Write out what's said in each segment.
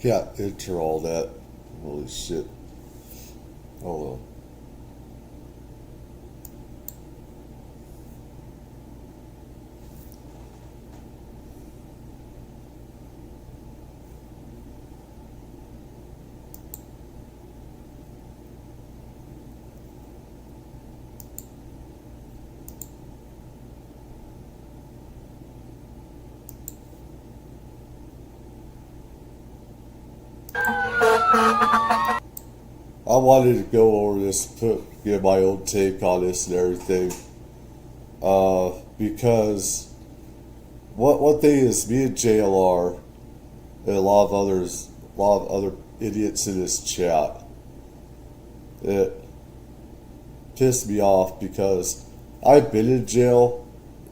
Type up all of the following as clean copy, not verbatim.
Can't enter all that. Holy shit. Hold on. I wanted to go over this, give my own take on this and everything. Because one thing is, me and JLR and a lot of other idiots in this chat, it pissed me off because I've been in jail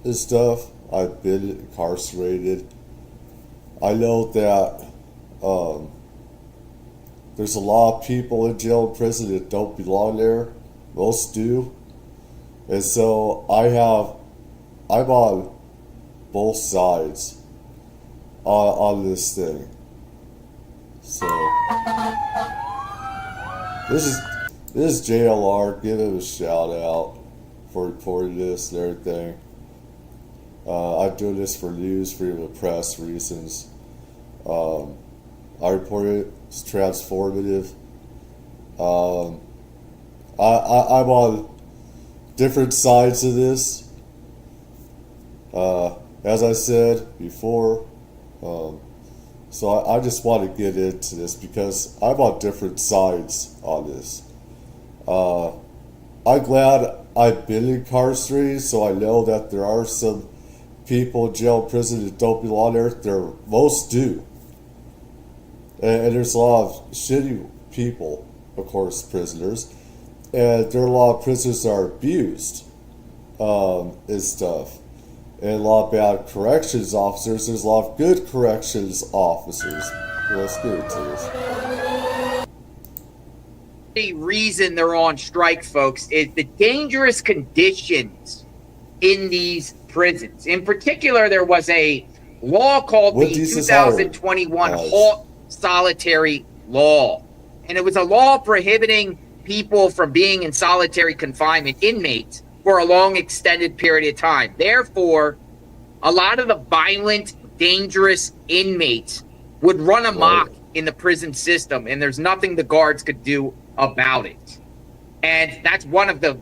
and stuff. I've been incarcerated. I know that there's a lot of people in jail and prison that don't belong there. Most do. And so I'm on both sides on this thing. So this is JLR. Give him a shout out for reporting this and everything. I'm doing this for news, freedom of press reasons. I reported it's transformative. I'm on different sides of this. As I said before, so I just want to get into this because I'm on different sides on this. I'm glad I've been incarcerated, so I know that there are some people in jail and prison that don't belong there. There most do. And there's a lot of shitty people, of course, prisoners. And there are a lot of prisoners that are abused and stuff. And a lot of bad corrections officers. There's a lot of good corrections officers. Let's get into this. The reason they're on strike, folks, is the dangerous conditions in these prisons. In particular, there was a law called the 2021 Halt Solitary Law. And it was a law prohibiting people from being in solitary confinement, inmates, for a long extended period of time. Therefore, a lot of the violent, dangerous inmates would run amok in the prison system, and there's nothing the guards could do about it. And that's one of the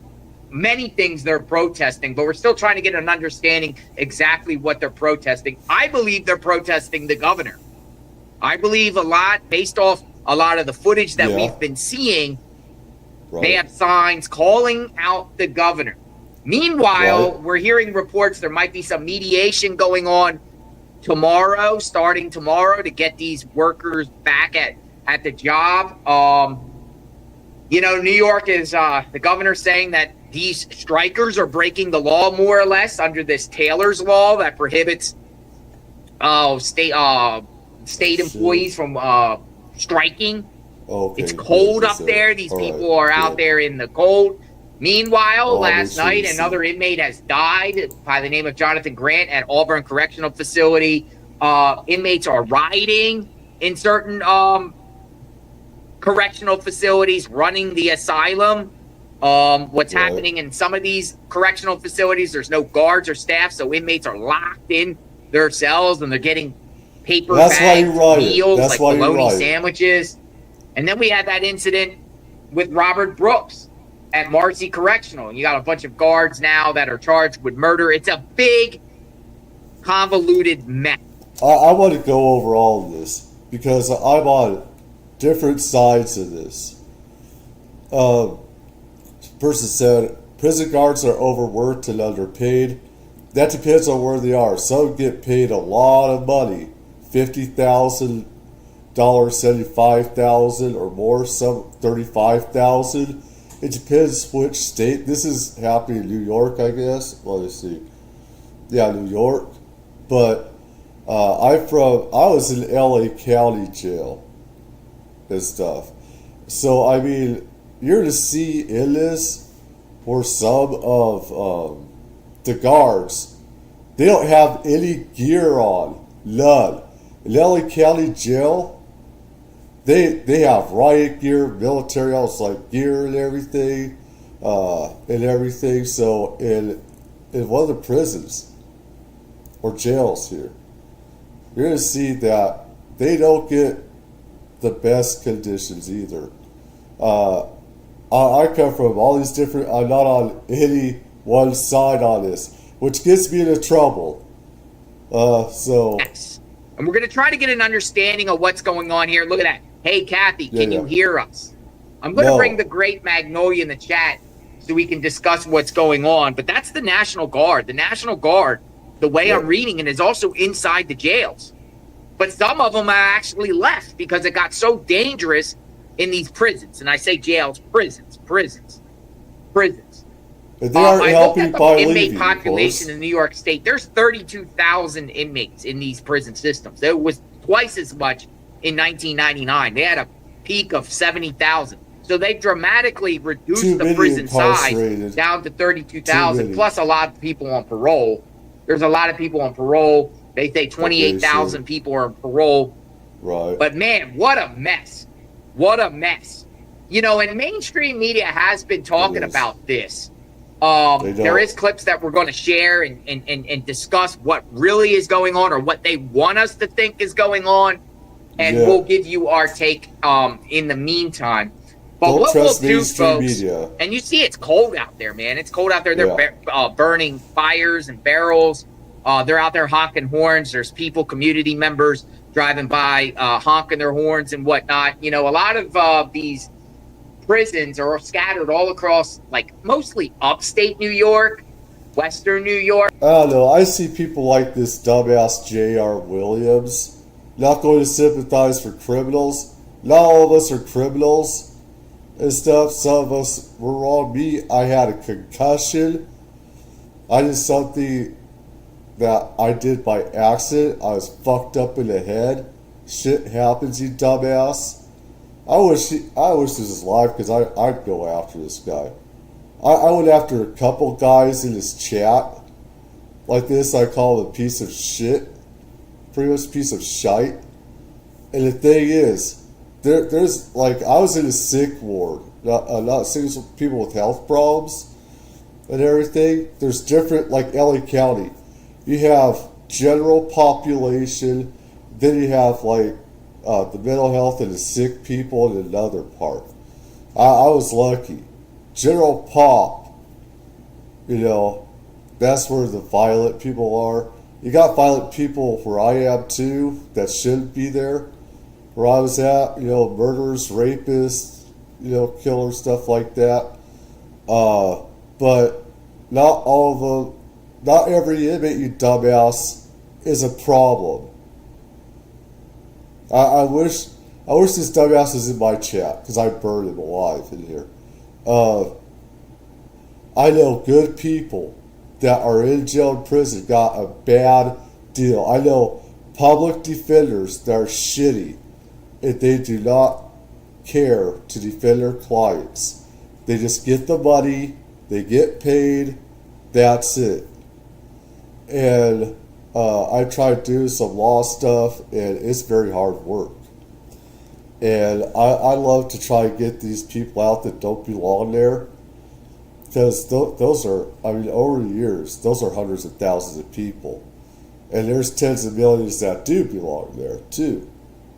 many things they're protesting, but we're still trying to get an understanding exactly what they're protesting. I believe they're protesting the governor. I believe a lot, based off a lot of the footage that we've been seeing, they have signs calling out the governor. Meanwhile, we're hearing reports there might be some mediation going on tomorrow, starting tomorrow, to get these workers back at the job. You know, New York is the governor saying that these strikers are breaking the law more or less under this Taylor's law that prohibits state employees from striking. It's cold up there. These people are out there in the cold. Meanwhile, last night, another inmate has died by the name of Jonathan Grant at Auburn Correctional Facility. Inmates are rioting in certain correctional facilities, running the asylum. What's happening in some of these correctional facilities, there's no guards or staff, so inmates are locked in their cells, and they're getting paper bags, meals, like bologna sandwiches. And then we had that incident with Robert Brooks at Marcy Correctional. And you got a bunch of guards now that are charged with murder. It's a big, convoluted mess. I want to go over all of this because I'm on different sides of this. Person said, prison guards are overworked and underpaid. That depends on where they are. Some get paid a lot of money, $50,000, $75,000 or more, some $35,000. It depends which state. This is happening in New York, I guess. Let me see. Yeah, New York. But I was in LA County jail and stuff. So, I mean, you're to see in this where some of the guards, they don't have any gear on. None. In LA County jail, they have riot gear, military like gear and everything, So in one of the prisons or jails here, you're gonna see that they don't get the best conditions either. I come from all these different. I'm not on any one side on this, which gets me into trouble. So. Yes. And we're going to try to get an understanding of what's going on here. Look at that. Hey, Kathy, can you hear us? I'm going to bring the great Magnolia in the chat so we can discuss what's going on. But that's the National Guard. The National Guard, the way I'm reading it, is also inside the jails. But some of them are actually left because it got so dangerous in these prisons. And I say jails, prisons. They aren't helping by inmate leaving, population in New York State. There's 32,000 inmates in these prison systems. There was twice as much in 1999. They had a peak of 70,000. So they dramatically reduced the prison size down to 32,000, plus a lot of people on parole. There's a lot of people on parole. They say 28,000 people are on parole. Right. But man, what a mess. What a mess. You know, and mainstream media has been talking about this. There is clips that we're going to share and discuss what really is going on or what they want us to think is going on. And we'll give you our take in the meantime. But Don't what we'll trust do, mainstream folks, media. and you see it's cold out there, man. It's cold out there. They're burning fires and barrels. They're out there honking horns. There's people, community members driving by, honking their horns and whatnot. You know, a lot of these prisons are scattered all across, like, mostly upstate New York, western New York. I don't know. I see people like this dumbass J.R. Williams not going to sympathize for criminals. Not all of us are criminals and stuff. Some of us were wrong. Me, I had a concussion. I did something that I did by accident. I was fucked up in the head. Shit happens, you dumbass. I wish this was live because I'd go after this guy. I went after a couple guys in his chat like this. I call him a piece of shit, pretty much a piece of shite. And the thing is, there's like, I was in a sick ward, not sick, people with health problems and everything. There's different, like LA County, you have general population, then you have like the mental health and the sick people in another part. I was lucky. General pop, you know, that's where the violent people are. You got violent people where I am too that shouldn't be there. Where I was at, you know, murderers, rapists, you know, killers, stuff like that. But not all of them, not every inmate, you dumbass, is a problem. I wish this dumbass was in my chat because I burned him alive in here. I know good people that are in jail and prison got a bad deal. I know public defenders that are shitty if they do not care to defend their clients. They just get the money, they get paid, that's it. And I tried doing some law stuff, and it's very hard work. And I love to try and get these people out that don't belong there. Because those are, I mean, over the years, those are hundreds of thousands of people. And there's tens of millions that do belong there, too.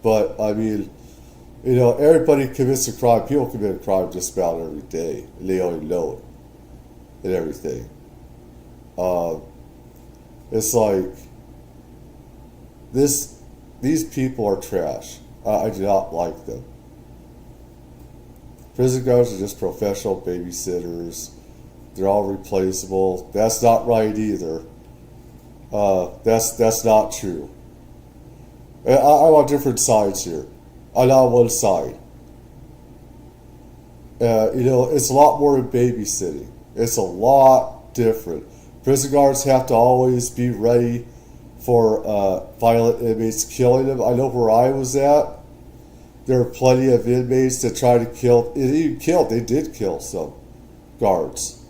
But, I mean, you know, everybody commits a crime. People commit a crime just about every day. And they only know it and everything. It's like, these people are trash. I do not like them. Prison guards are just professional babysitters. They're all replaceable. That's not right either. That's not true. I'm on different sides here. I'm not on one side. You know, it's a lot more than babysitting. It's a lot different. Prison guards have to always be ready for violent inmates killing them. I know where I was at, there were plenty of inmates that tried to kill. They did kill some guards.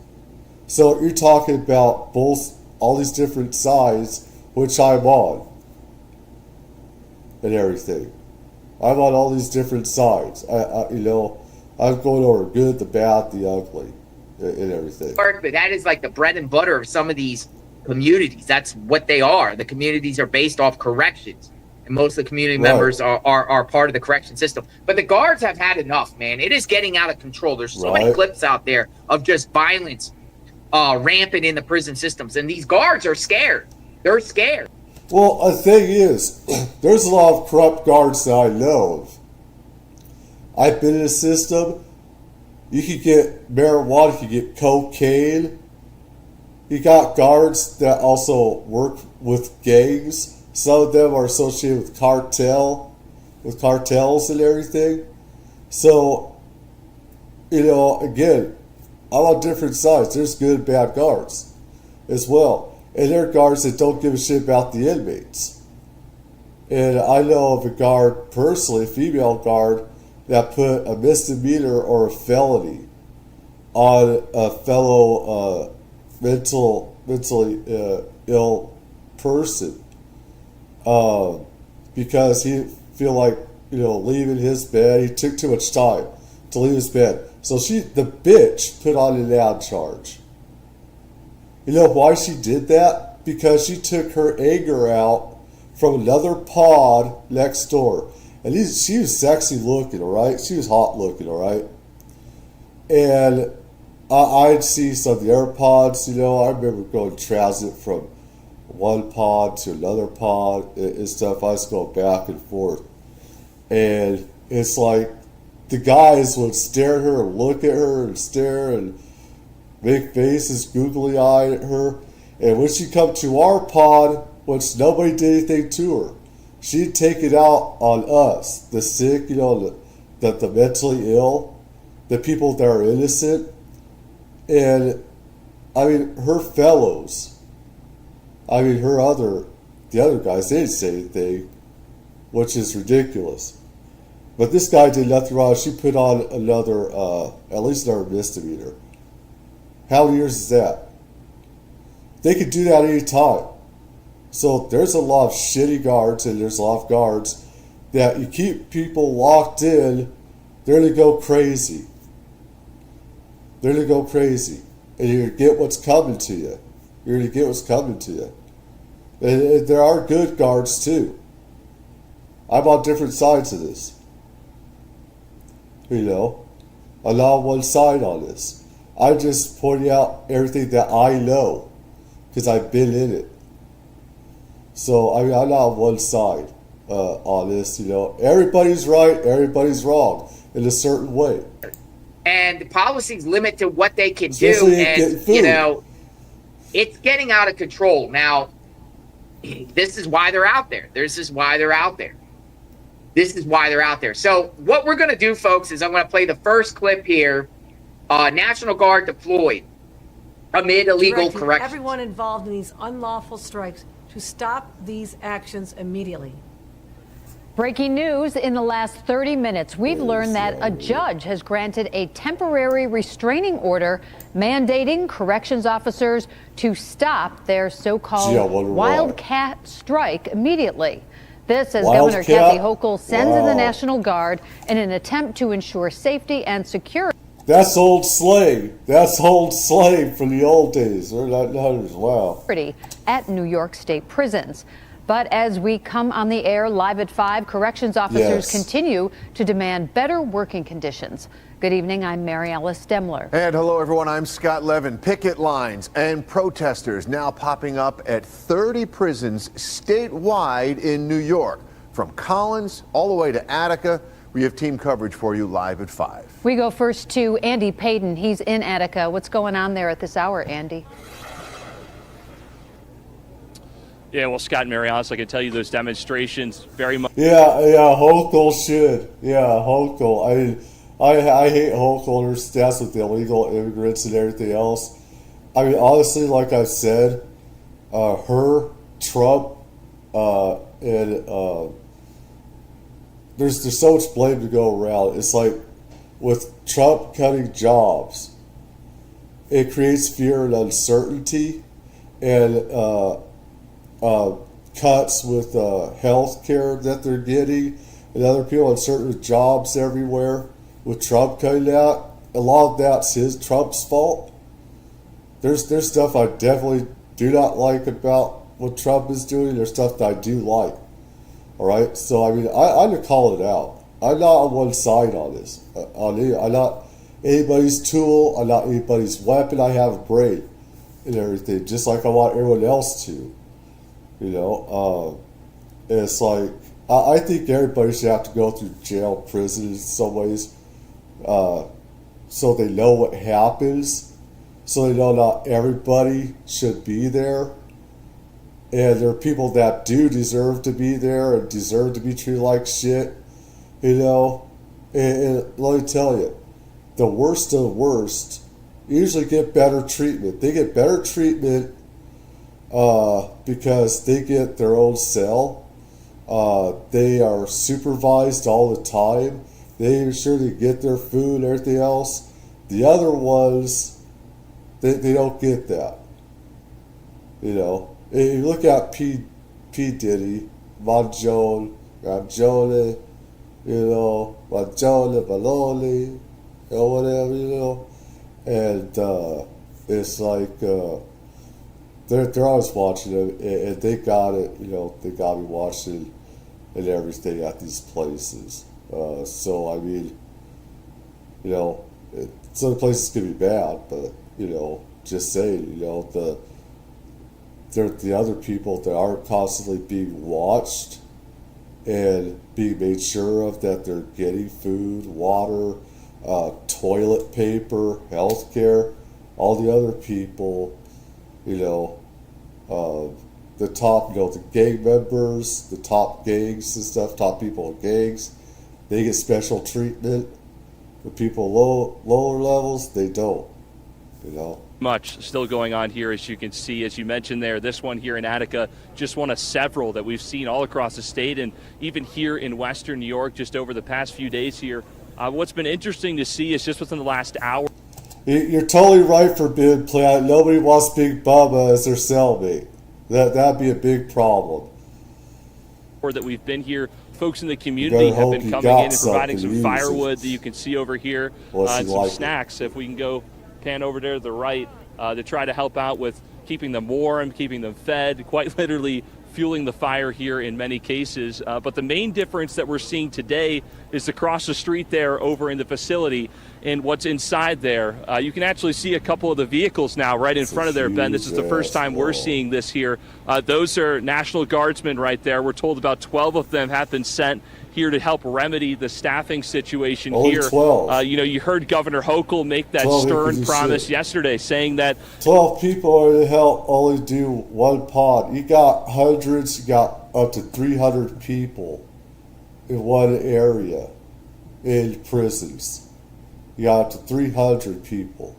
So you're talking about both, all these different sides, which I'm on, and everything. I'm on all these different sides. I'm going over good, the bad, the ugly, and everything. But that is like the bread and butter of some of these communities. That's what they are. The communities are based off corrections, and most of the community members are part of the correction system. But the guards have had enough, man. It is getting out of control. There's so many clips out there of just violence rampant in the prison systems, and these guards are scared. They're scared. Well, the thing is, there's a lot of corrupt guards that I know of. I've been in a system. You could get marijuana, you could get cocaine. You got guards that also work with gangs. Some of them are associated with cartels and everything. So, again, I'm on different sides. There's good and bad guards as well. And there are guards that don't give a shit about the inmates. And I know of a guard personally, a female guard, that put a misdemeanor or a felony on a fellow mentally ill person because he feel like leaving his bed. He took too much time to leave his bed, so the bitch put on an ad charge. You know why she did that? Because she took her anger out from another pod next door. And she was sexy looking, all right? She was hot looking, all right? And I'd see some of the other pods, I remember going transit from one pod to another pod and stuff. I was going back and forth. And it's like the guys would stare at her and look at her and stare and make faces, googly eyed at her. And when she come to our pod, which nobody did anything to her, she'd take it out on us, the sick, the mentally ill, the people that are innocent. And, her fellows, the other guys, they didn't say anything, which is ridiculous. But this guy did nothing wrong. She put on at least another misdemeanor. How many years is that? They could do that any time. So there's a lot of shitty guards, and there's a lot of guards that you keep people locked in, they're going to go crazy. They're going to go crazy. And you're going to get what's coming to you. You're going to get what's coming to you. And there are good guards too. I'm on different sides of this. I'm not on one side on this. I'm just pointing out everything that I know because I've been in it. So, I'm not on one side on this, Everybody's right, everybody's wrong in a certain way. And the policies limit to what they can do. And, it's getting out of control. Now, this is why they're out there. This is why they're out there. So what we're going to do, folks, is I'm going to play the first clip here. National Guard deployed amid illegal corrections. Everyone involved in these unlawful strikes to stop these actions immediately. Breaking news in the last 30 minutes, we've learned that a judge has granted a temporary restraining order mandating corrections officers to stop their so-called wildcat strike immediately. This as Governor Kathy Hochul sends in the National Guard in an attempt to ensure safety and security. That's old slave. That's old slave from the old days. Wow. At New York State prisons. But as we come on the air live at 5, corrections officers continue to demand better working conditions. Good evening, I'm Mary Alice Demler. And hello, everyone. I'm Scott Levin. Picket lines and protesters now popping up at 30 prisons statewide in New York. From Collins all the way to Attica. We have team coverage for you live at 5. We go first to Andy Payton. He's in Attica. What's going on there at this hour, Andy? Yeah, well, Scott and Mary Alice, I can tell you those demonstrations very much. Yeah, Hochul should. Yeah, Hochul. I hate Hochul and her stats with the illegal immigrants and everything else. Honestly, like I said, her, Trump, and there's so much blame to go around. It's like with Trump cutting jobs, it creates fear and uncertainty, and cuts with health care that they're getting and other people in certain jobs everywhere. With Trump coming out, a lot of that's Trump's fault. There's stuff I definitely do not like about what Trump is doing. There's stuff that I do like. All right, so I mean, I'm gonna call it out. I'm not on one side on this. I'm not anybody's tool. I'm not anybody's weapon. I have a brain and everything, just like I want everyone else to. It's like I think everybody should have to go through jail, prison in some ways, so they know what happens, so they know not everybody should be there. And there are people that do deserve to be there and deserve to be treated like shit, And let me tell you, the worst of the worst usually get better treatment. They get better treatment because they get their own cell. They are supervised all the time. They ensure they get their food and everything else. The other ones, they don't get that. If you look at P. Diddy, Mangione, Mangione, Baloney, or whatever, and it's like they're always watching it, and they got it, they got me watching and everything at these places. So I mean, some places can be bad, but just saying, they're the other people that aren't constantly being watched and being made sure of that they're getting food, water, toilet paper, healthcare. All the other people, the top, the gang members, the top gangs and stuff, top people in gangs, they get special treatment. The people lower levels, they don't. Much still going on here, as you can see, as you mentioned there. This one here in Attica, just one of several that we've seen all across the state, and even here in Western New York, just over the past few days here. What's been interesting to see is just within the last hour. You're totally right, Forbidden Planet. Nobody wants Big Bubba as their cellmate. That'd be a big problem. That we've been here, folks in the community have been coming in and providing some firewood that you can see over here, and some snacks. If we can go pan over there to the right, to try to help out with keeping them warm, keeping them fed, quite literally fueling the fire here in many cases. But the main difference that we're seeing today is across the street there over in the facility, and what's inside there. You can actually see a couple of the vehicles now right in front of there, Ben. This is the first time we're seeing this here. Those are National Guardsmen right there. We're told about 12 of them have been sent here to help remedy the staffing situation here. 12. You heard Governor Hochul make that stern promise yesterday, saying that 12 people are to help only do one pod. You got hundreds, you got up to 300 people in one area in prisons. You got up to 300 people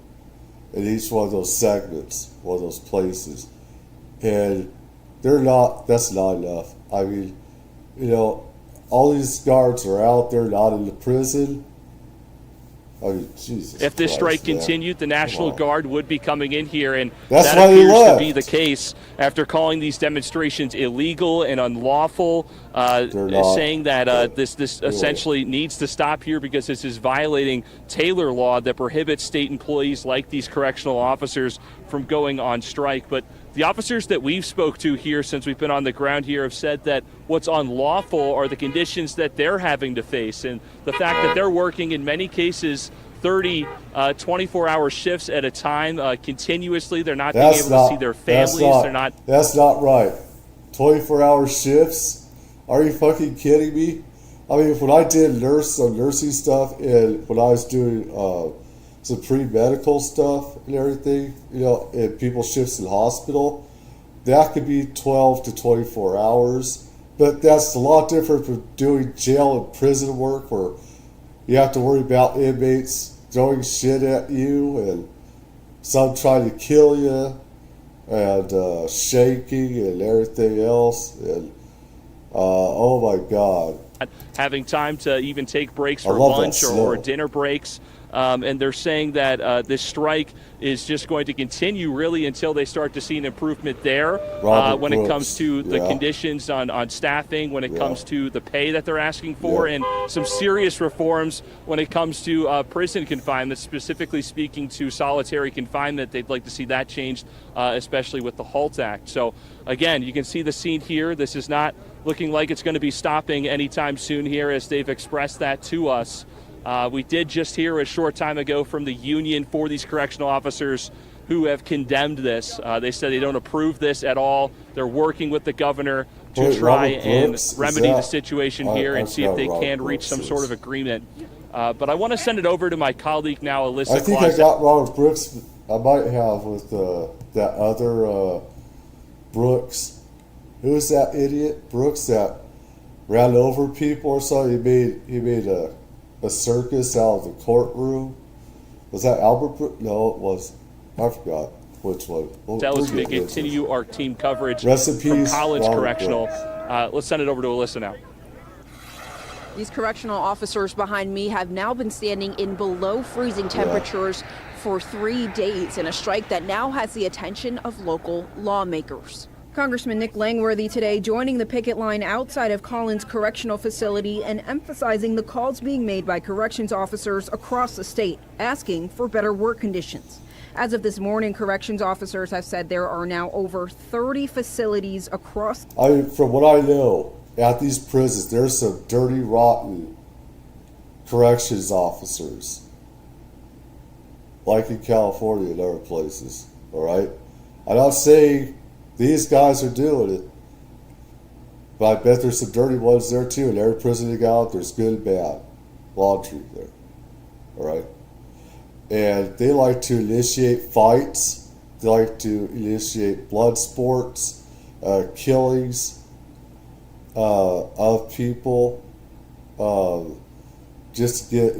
in each one of those segments, one of those places. And that's not enough. I mean, all these guards are out there, not in the prison. I mean, Jesus if this Christ, strike continued, the National Guard would be coming in here, and that appears to be the case after calling these demonstrations illegal and unlawful, saying that this essentially needs to stop here because this is violating Taylor law that prohibits state employees like these correctional officers from going on strike. But the officers that we've spoke to here since we've been on the ground here have said that what's unlawful are the conditions that they're having to face, and the fact that they're working in many cases 30 24-hour shifts at a time continuously. They're not being able to see their families. That's not right. 24-hour shifts? Are you fucking kidding me? I mean, when I did nursing stuff, and when I was doing some pre-medical stuff and everything, and people shifts in hospital, that could be 12 to 24 hours. But that's a lot different from doing jail and prison work, where you have to worry about inmates throwing shit at you and some trying to kill you and shaking and everything else. And oh my God. Having time to even take breaks for lunch or dinner breaks. and they're saying that this strike is just going to continue really until they start to see an improvement there when it comes to the conditions on staffing, when it comes to the pay that they're asking for, and some serious reforms when it comes to prison confinement, specifically speaking to solitary confinement. They'd like to see that changed, especially with the HALT Act. So again, you can see the scene here. This is not looking like it's going to be stopping anytime soon here, as they've expressed that to us. We did just hear a short time ago from the union for these correctional officers who have condemned this. They said they don't approve this at all. They're working with the governor to try and remedy the situation here and see if they can reach some sort of agreement. But I want to send it over to my colleague now, Alyssa. I think I got Robert Brooks. I might have with that other Brooks. Who was that idiot Brooks that ran over people or something? He made a circus out of the courtroom. Was that Albert Brooks? No, it was. I forgot which one. Tell us to continue our team coverage from College Correctional. Let's send it over to Alyssa now. These correctional officers behind me have now been standing in below freezing temperatures for 3 days in a strike that now has the attention of local lawmakers. Congressman Nick Langworthy today joining the picket line outside of Collins Correctional Facility and emphasizing the calls being made by corrections officers across the state, asking for better work conditions. As of this morning, corrections officers have said there are now over 30 facilities across. From what I know, at these prisons, there's some dirty, rotten corrections officers, like in California and other places. All right, I'm not saying these guys are doing it, but I bet there's some dirty ones there too. In every prison you got, there's good and bad laundry there. All right, and they like to initiate fights. They like to initiate blood sports, killings of people, just to get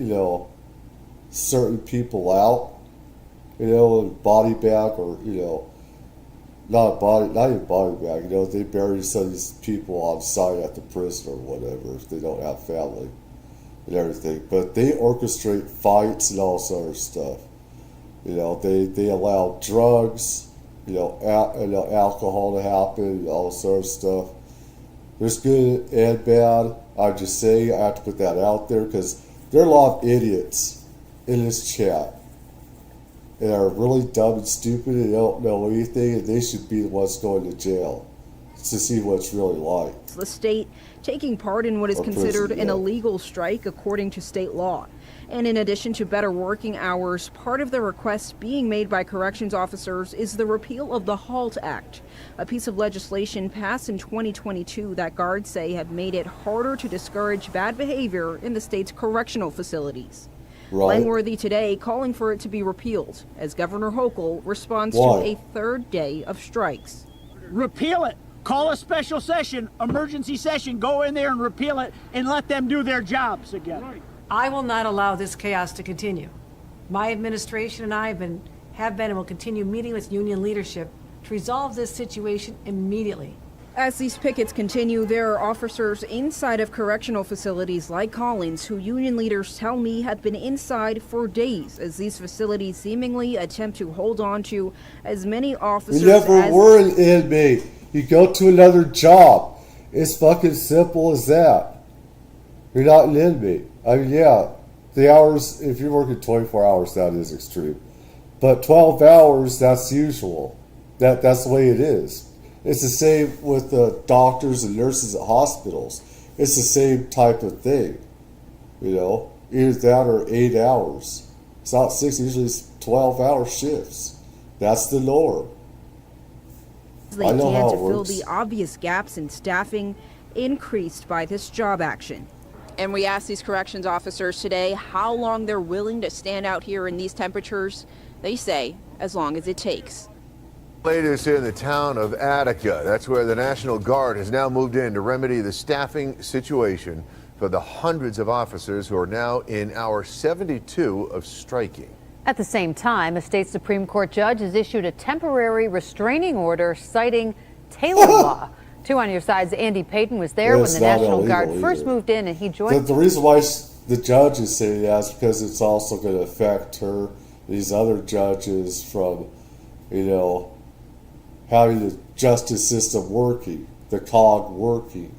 certain people out, body bag or not even body bag. They bury some of these people on site at the prison or whatever if they don't have family and everything. But they orchestrate fights and all sort of stuff. They allow drugs, alcohol to happen, all sort of stuff. There's good and bad. I just say I have to put that out there because there are a lot of idiots in this chat and are really dumb and stupid and don't know anything, and they should be the ones going to jail to see what it's really like. The state taking part in what is considered an illegal strike according to state law. And in addition to better working hours, part of the request being made by corrections officers is the repeal of the HALT Act, a piece of legislation passed in 2022 that guards say have made it harder to discourage bad behavior in the state's correctional facilities. Right. Langworthy today calling for it to be repealed as Governor Hochul responds to a third day of strikes. Repeal it. Call a special session, emergency session, go in there and repeal it and let them do their jobs again. Right. I will not allow this chaos to continue. My administration and I have been and will continue meeting with union leadership to resolve this situation immediately. As these pickets continue, there are officers inside of correctional facilities like Collins who union leaders tell me have been inside for days as these facilities seemingly attempt to hold on to as many officers You never were an inmate. You go to another job. It's fucking simple as that. You're not an inmate. I mean, the hours, if you're working 24 hours, that is extreme. But 12 hours, that's usual. That's the way it is. It's the same with the doctors and nurses at hospitals. It's the same type of thing. Either that or 8 hours. It's not 6, usually it's 12-hour shifts. That's the norm. They can to fill the obvious gaps in staffing increased by this job action. And we asked these corrections officers today how long they're willing to stand out here in these temperatures. They say as long as it takes. Latest in the town of Attica. That's where the National Guard has now moved in to remedy the staffing situation for the hundreds of officers who are now in hour 72 of striking. At the same time, a state Supreme Court judge has issued a temporary restraining order citing Taylor law. 2 on your side's Andy Payton was there when the National Guard first moved in, and he joined. The reason why the judges say that's because it's also going to affect her, these other judges from, having the justice system working, the cog working.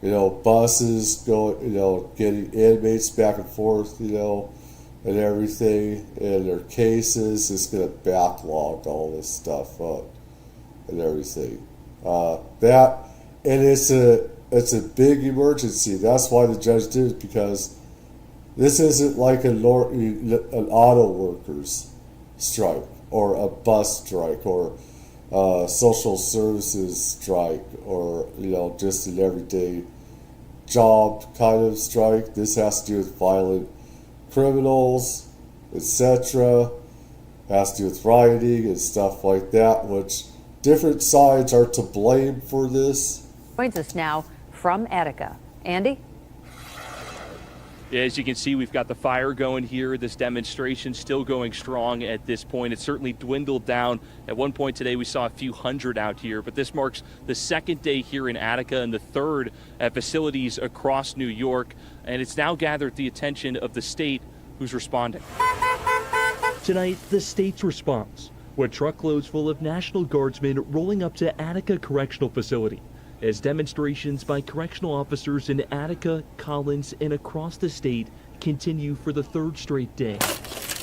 Buses go, getting inmates back and forth, and everything, and their cases is going to backlog all this stuff up and everything. And it's a big emergency. That's why the judge did it, because this isn't like an auto workers strike or a bus strike or social services strike or just an everyday job kind of strike. This has to do with violent criminals, etc. Has to do with rioting and stuff like that, which different sides are to blame for this. Joins us now from Attica. Andy? As you can see, we've got the fire going here. This demonstration still going strong at this point. It's certainly dwindled down. At one point today, we saw a few hundred out here, but this marks the second day here in Attica and the third at facilities across New York, and it's now gathered the attention of the state, who's responding. Tonight, the state's response, with truckloads full of National Guardsmen rolling up to Attica Correctional Facility, as demonstrations by correctional officers in Attica, Collins, and across the state continue for the third straight day.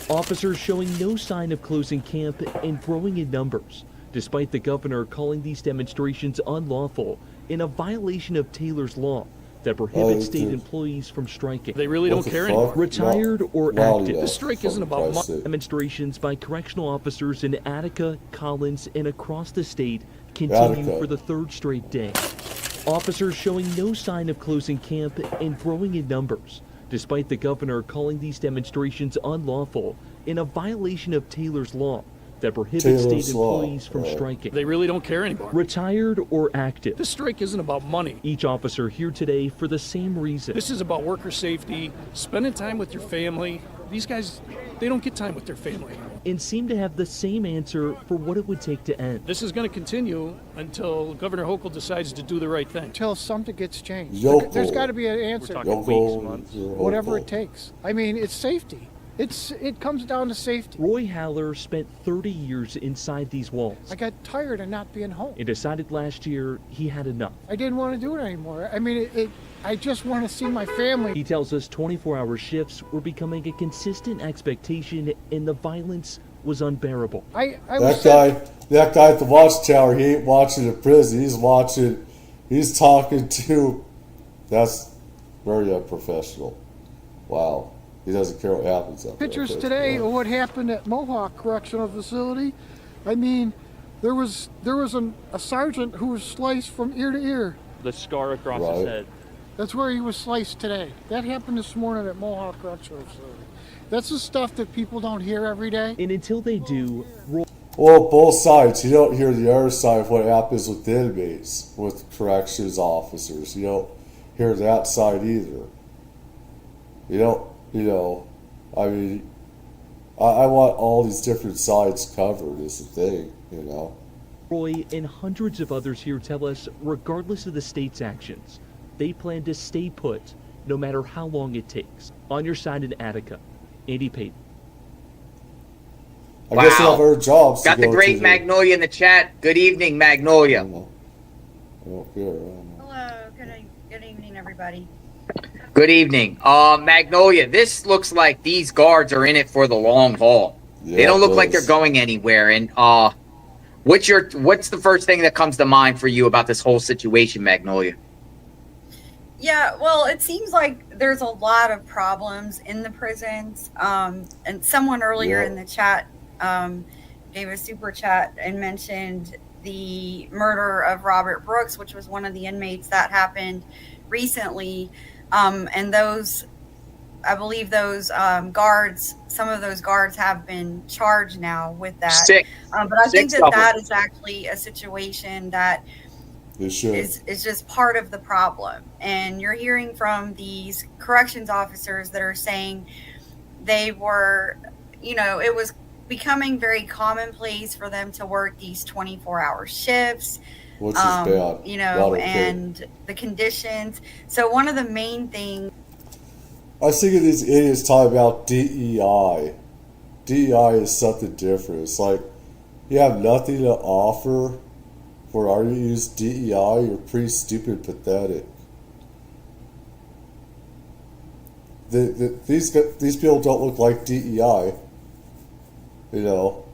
Officers showing no sign of closing camp and growing in numbers, despite the governor calling these demonstrations unlawful in a violation of Taylor's law that prohibits state employees from striking. They really don't care anymore. Retired or active. This strike isn't about money. Demonstrations by correctional officers in Attica, Collins, and across the state continue for the third straight day. Officers showing no sign of closing camp and growing in numbers, despite the governor calling these demonstrations unlawful in a violation of Taylor's law that prohibits state employees from striking. They really don't care anymore. Retired or active. This strike isn't about money. Each officer here today for the same reason. This is about worker safety, spending time with your family. These guys, they don't get time with their family. And seem to have the same answer for what it would take to end. This is going to continue until Governor Hochul decides to do the right thing. Until something gets changed. There's got to be an answer. We're talking weeks, months. Whatever it takes. I mean, it's safety. It comes down to safety. Roy Haller spent 30 years inside these walls. I got tired of not being home. And decided last year he had enough. I didn't want to do it anymore. I mean, I just want to see my family. He tells us 24-hour shifts were becoming a consistent expectation, and the violence was unbearable. That guy at the watchtower, he ain't watching a prison. He's talking to. That's very unprofessional. Wow. He doesn't care what happens up there. Pictures today of what happened at Mohawk Correctional Facility. I mean, there was a sergeant who was sliced from ear to ear. The scar across his head. That's where he was sliced today. That happened this morning at Mohawk Correctional Facility. That's the stuff that people don't hear every day. And until they do... Well, both sides. You don't hear the other side of what happens with inmates, with corrections officers. You don't hear that side either. I mean, I want all these different sides covered is the thing, Roy and hundreds of others here tell us, regardless of the state's actions, they plan to stay put no matter how long it takes. On your side in Attica, Andy Payton. I guess they'll have our jobs. Got the great Magnolia in the chat. Good evening, Magnolia. Hello. Good evening, everybody. Good evening. Magnolia, this looks like these guards are in it for the long haul. Yeah, they don't look like they're going anywhere. And what's the first thing that comes to mind for you about this whole situation, Magnolia? Yeah, well, it seems like there's a lot of problems in the prisons. And someone earlier in the chat gave a super chat and mentioned the murder of Robert Brooks, which was one of the inmates that happened recently. And I believe those guards, some of those guards have been charged now with that. But I think that is actually a situation that is just part of the problem. And you're hearing from these corrections officers that are saying they were, it was becoming very commonplace for them to work these 24-hour shifts. Which is bad. And the conditions. So one of the main things I see these idiots talking about DEI. DEI is something different. It's like, you have nothing to offer for our use DEI. You're pretty stupid and pathetic. These people don't look like DEI. You know,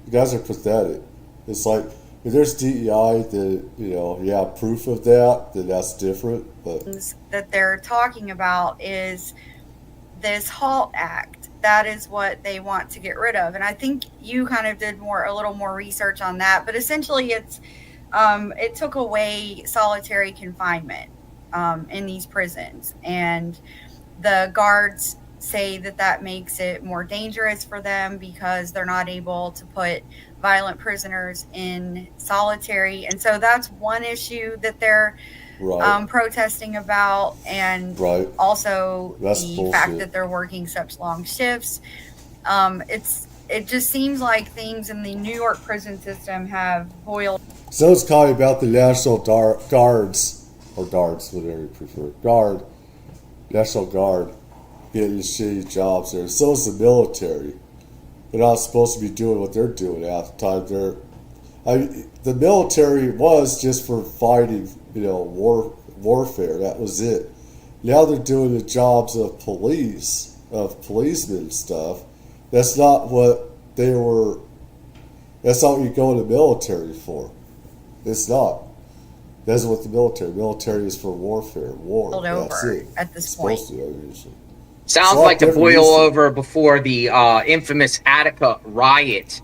you guys are pathetic. It's like, if there's DEI, then, you know, you have proof of that, then that's different. But that they're talking about is this HALT Act. That is what they want to get rid of. And I think you kind of did a little more research on that. But essentially, it took away solitary confinement in these prisons. And the guards say that makes it more dangerous for them because they're not able to put violent prisoners in solitary. And so that's one issue that they're protesting about. And also the fact that they're working such long shifts. It just seems like things in the New York prison system have boiled. So it's calling about the National Guards, or Guards, whatever you prefer, National Guard, getting shitty jobs there. So is the military. They're not supposed to be doing what they're doing half the time. The military was just for fighting, you know, warfare. That was it. Now they're doing the jobs of policemen and stuff. That's not what they were. That's not what you go in the military for. It's not. That's what the military is for warfare. War. That's it. At this point. Sounds like the boil over before the infamous Attica riot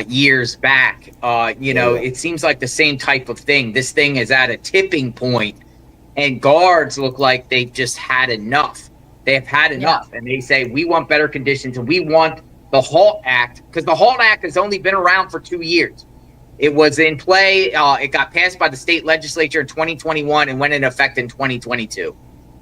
years back. It seems like the same type of thing. This thing is at a tipping point, and guards look like they've just had enough. They've had enough, and they say, we want better conditions, and we want the HALT Act, because the HALT Act has only been around for 2 years. It was in play. It got passed by the state legislature in 2021 and went into effect in 2022.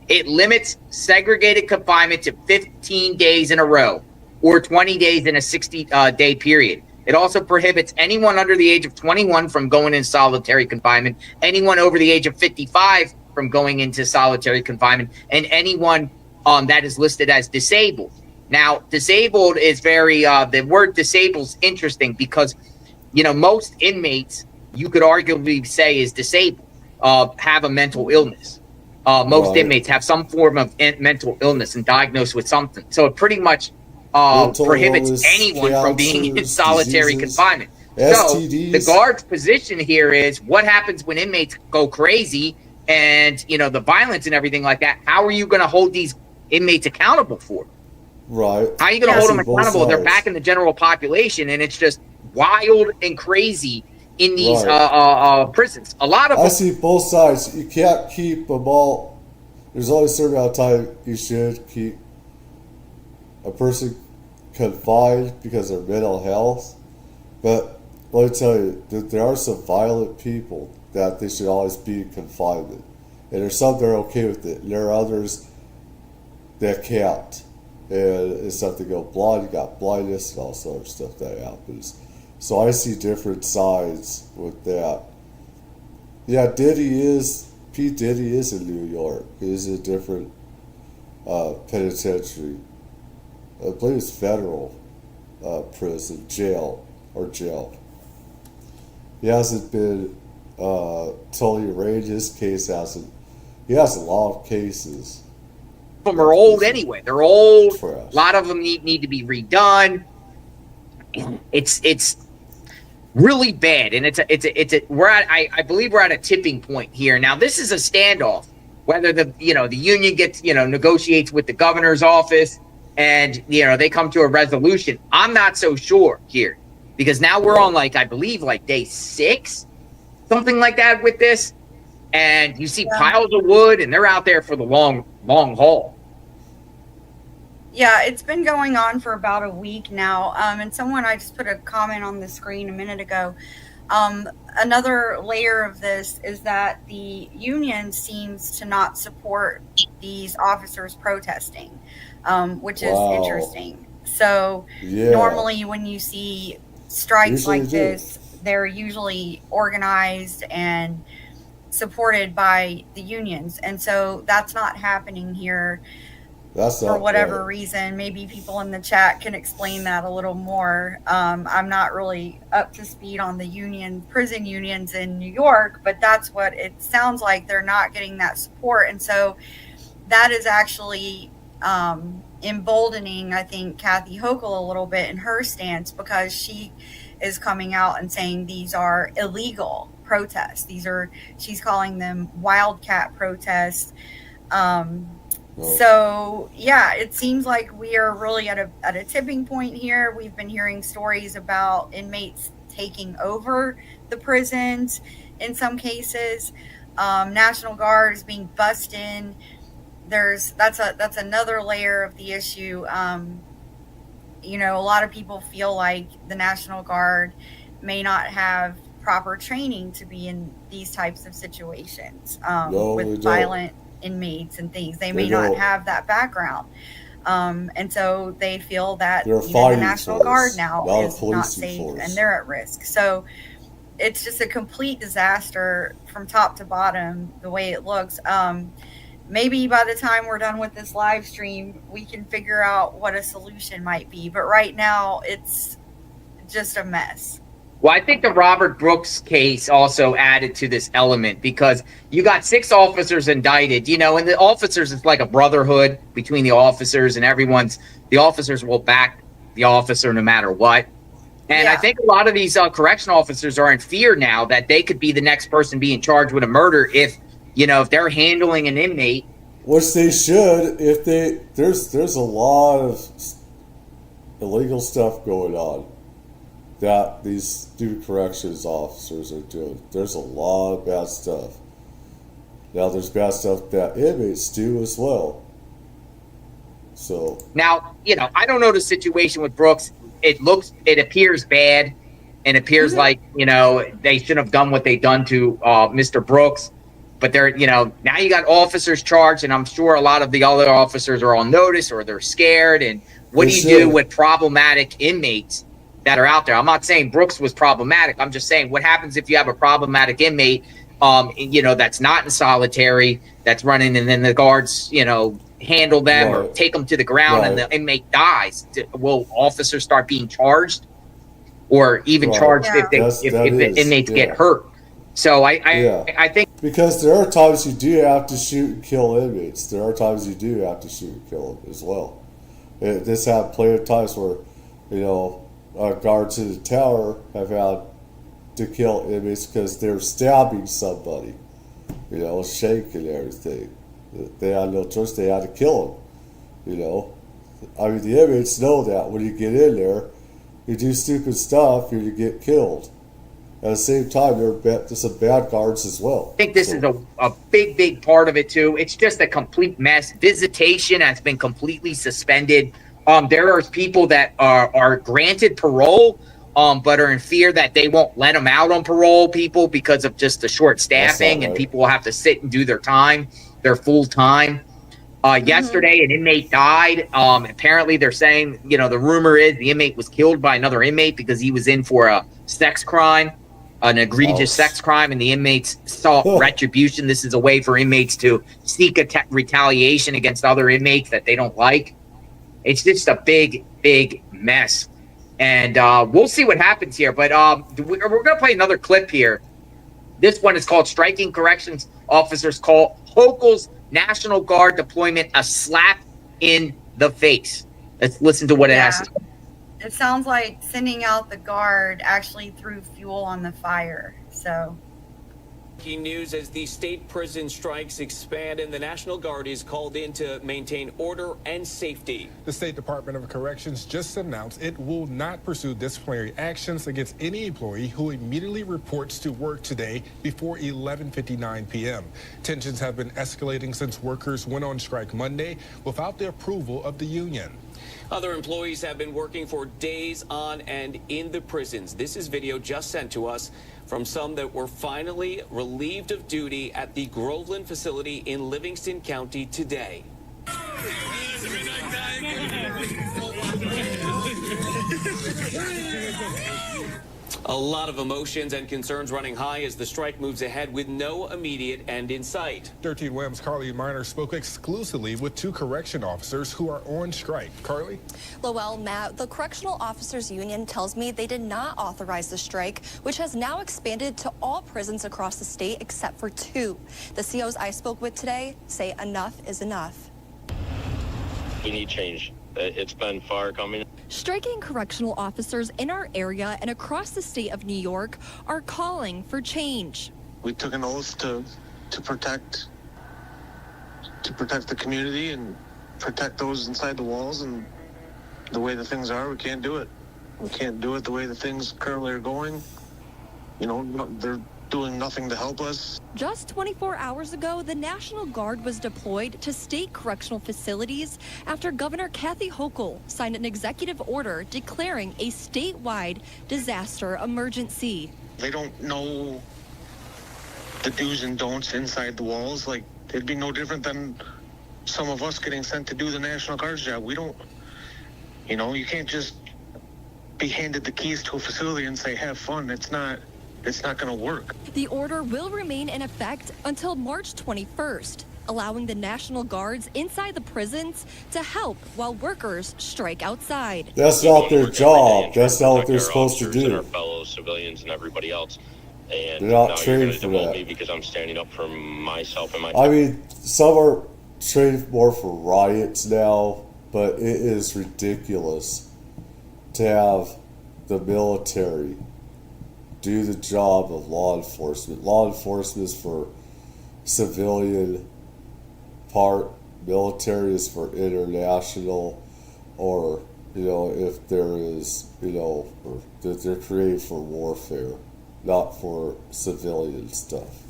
It limits segregated confinement to 15 days in a row or 20 days in a 60-day period. It also prohibits anyone under the age of 21 from going in solitary confinement, anyone over the age of 55 from going into solitary confinement, and anyone that is listed as disabled. Now, disabled is the word disabled is interesting because, most inmates, you could arguably say is disabled, have a mental illness. Most inmates have some form of mental illness and diagnosed with something. So it pretty much prohibits anyone from being in solitary confinement. STDs. So the guard's position here is what happens when inmates go crazy and, the violence and everything like that. How are you going to hold these inmates accountable for? Right. How are you going to hold them accountable? They're back in the general population, and it's just wild and crazy in these prisons. A lot of them. I see both sides. You can't keep them all. There's only a certain amount of time you should keep a person confined because of their mental health. But let me tell you that there are some violent people that they should always be in confinement. And there's some that are okay with it. And there are others that can't. And it's something go blind. You got blindness and all sort of stuff that happens. So I see different sides with that. Yeah, P. Diddy is in New York. He's a different penitentiary. I believe it's federal prison, jail. He hasn't been totally arraigned. His case hasn't. He has a lot of cases. Some of them are old anyway. They're old. A lot of them need to be redone. It's really bad, and I believe we're at a tipping point here. Now, this is a standoff. Whether the union gets negotiates with the governor's office, and they come to a resolution. I'm not so sure here, because now we're on I believe day 6, something like that with this, and you see piles of wood, and they're out there for the long haul. Yeah, it's been going on for about a week now. And I just put a comment on the screen a minute ago. Another layer of this is that the union seems to not support these officers protesting, which is interesting. So normally when you see strikes like this, they're usually organized and supported by the unions. And so that's not happening here. That's for whatever reason. Maybe people in the chat can explain that a little more. I'm not really up to speed on the prison unions in New York, but that's what it sounds like. They're not getting that support. And so that is actually emboldening, I think, Kathy Hochul a little bit in her stance, because she is coming out and saying these are illegal protests. She's calling them wildcat protests. So yeah, it seems like we are really at a tipping point here. We've been hearing stories about inmates taking over the prisons in some cases. National Guard is being bussed in. That's another layer of the issue. You know, a lot of people feel like the National Guard may not have proper training to be in these types of situations with violent inmates and things. They may not have that background. And so they feel that the National Guard now is not safe and they're at risk. So it's just a complete disaster from top to bottom, the way it looks. Maybe by the time we're done with this live stream, we can figure out what a solution might be. But right now, it's just a mess. Well, I think the Robert Brooks case also added to this element, because you got 6 officers indicted, you know, and the officers, it's like a brotherhood between the officers, and the officers will back the officer no matter what. And I think a lot of these correctional officers are in fear now that they could be the next person being charged with a murder if they're handling an inmate. Which they should, if there's a lot of illegal stuff going on that these new corrections officers are doing. There's a lot of bad stuff. Now there's bad stuff that inmates do as well. So now, I don't know the situation with Brooks. It appears bad, and appears like, they shouldn't have done what they done to Mr. Brooks. But now you got officers charged, and I'm sure a lot of the other officers are on notice, or they're scared. And what do you do with problematic inmates that are out there? I'm not saying Brooks was problematic. I'm just saying, what happens if you have a problematic inmate, that's not in solitary, that's running, and then the guards, handle them or take them to the ground, and the inmate dies? Will officers start being charged, or even charged if the inmates get hurt? So I think, because there are times you do have to shoot and kill inmates. There are times you do have to shoot and kill them as well. This had plenty of times where, guards in the tower have had to kill inmates because they're stabbing somebody, shaking everything. They had no choice. They had to kill them, I mean, the inmates know that when you get in there, you do stupid stuff, you get killed. At the same time, there's some bad guards as well. I think this is a big part of it, too. It's just a complete mess. Visitation has been completely suspended. There are people that are granted parole, but are in fear that they won't let them out on parole, people, because of just the short staffing, and people will have to sit and do their full time. Yesterday, an inmate died. Apparently, they're saying, the rumor is the inmate was killed by another inmate because he was in for a sex crime. An egregious sex crime, and the inmates sought retribution. This is a way for inmates to seek retaliation against other inmates that they don't like. It's just a big mess, and we'll see what happens here. But we're going to play another clip here. This one is called "Striking Corrections Officers Call Hochul's National Guard Deployment a Slap in the Face." Let's listen to what it has to say. It sounds like sending out the guard actually threw fuel on the fire. So, breaking news as the state prison strikes expand and the National Guard is called in to maintain order and safety. The State Department of Corrections just announced it will not pursue disciplinary actions against any employee who immediately reports to work today before 11:59 p.m. Tensions have been escalating since workers went on strike Monday without the approval of the union. Other employees have been working for days on end in the prisons. This is video just sent to us from some that were finally relieved of duty at the Groveland facility in Livingston County today. A lot of emotions and concerns running high as the strike moves ahead with no immediate end in sight. 13 Williams' Carly Miner spoke exclusively with 2 correction officers who are on strike. Carly? Lowell, Matt, the Correctional Officers Union tells me they did not authorize the strike, which has now expanded to all prisons across the state except for 2. The COs I spoke with today say enough is enough. We need change. It's been far coming. Striking correctional officers in our area and across the state of New York are calling for change. We took an oath to protect the community and protect those inside the walls, and the way the things are, we can't do it. We can't do it the way the things currently are going. You know, they're doing nothing to help us. Just 24 hours ago, the National Guard was deployed to state correctional facilities after Governor Kathy Hochul signed an executive order declaring a statewide disaster emergency. They don't know the do's and don'ts inside the walls. Like, it'd be no different than some of us getting sent to do the National Guard's job. We don't, you know, you can't just be handed the keys to a facility and say, have fun. It's not going to work. The order will remain in effect until March 21st, allowing the National Guards inside the prisons to help while workers strike outside. That's not their job. That's not what they're supposed to do. Our fellow civilians and everybody else. And they're not now trained you're for gonna demote that. me because I'm standing up for myself and my. I mean, some are trained more for riots now, but it is ridiculous to have the military do the job of law enforcement. Law enforcement is for civilian part, military is for international, or, you know, if there is, you know, or that they're created for warfare, not for civilian stuff.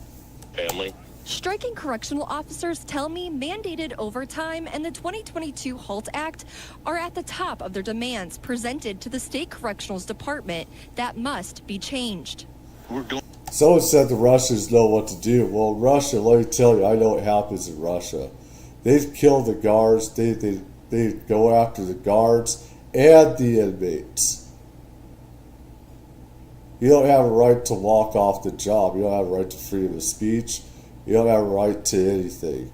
Family. Striking correctional officers tell me mandated overtime and the 2022 HALT Act are at the top of their demands presented to the state correctionals department that must be changed. Someone said the Russians know what to do. Well, Russia, let me tell you, I know what happens in Russia. They've killed the guards. They go after the guards and the inmates. You don't have a right to walk off the job. You don't have a right to freedom of speech. You don't have a right to anything.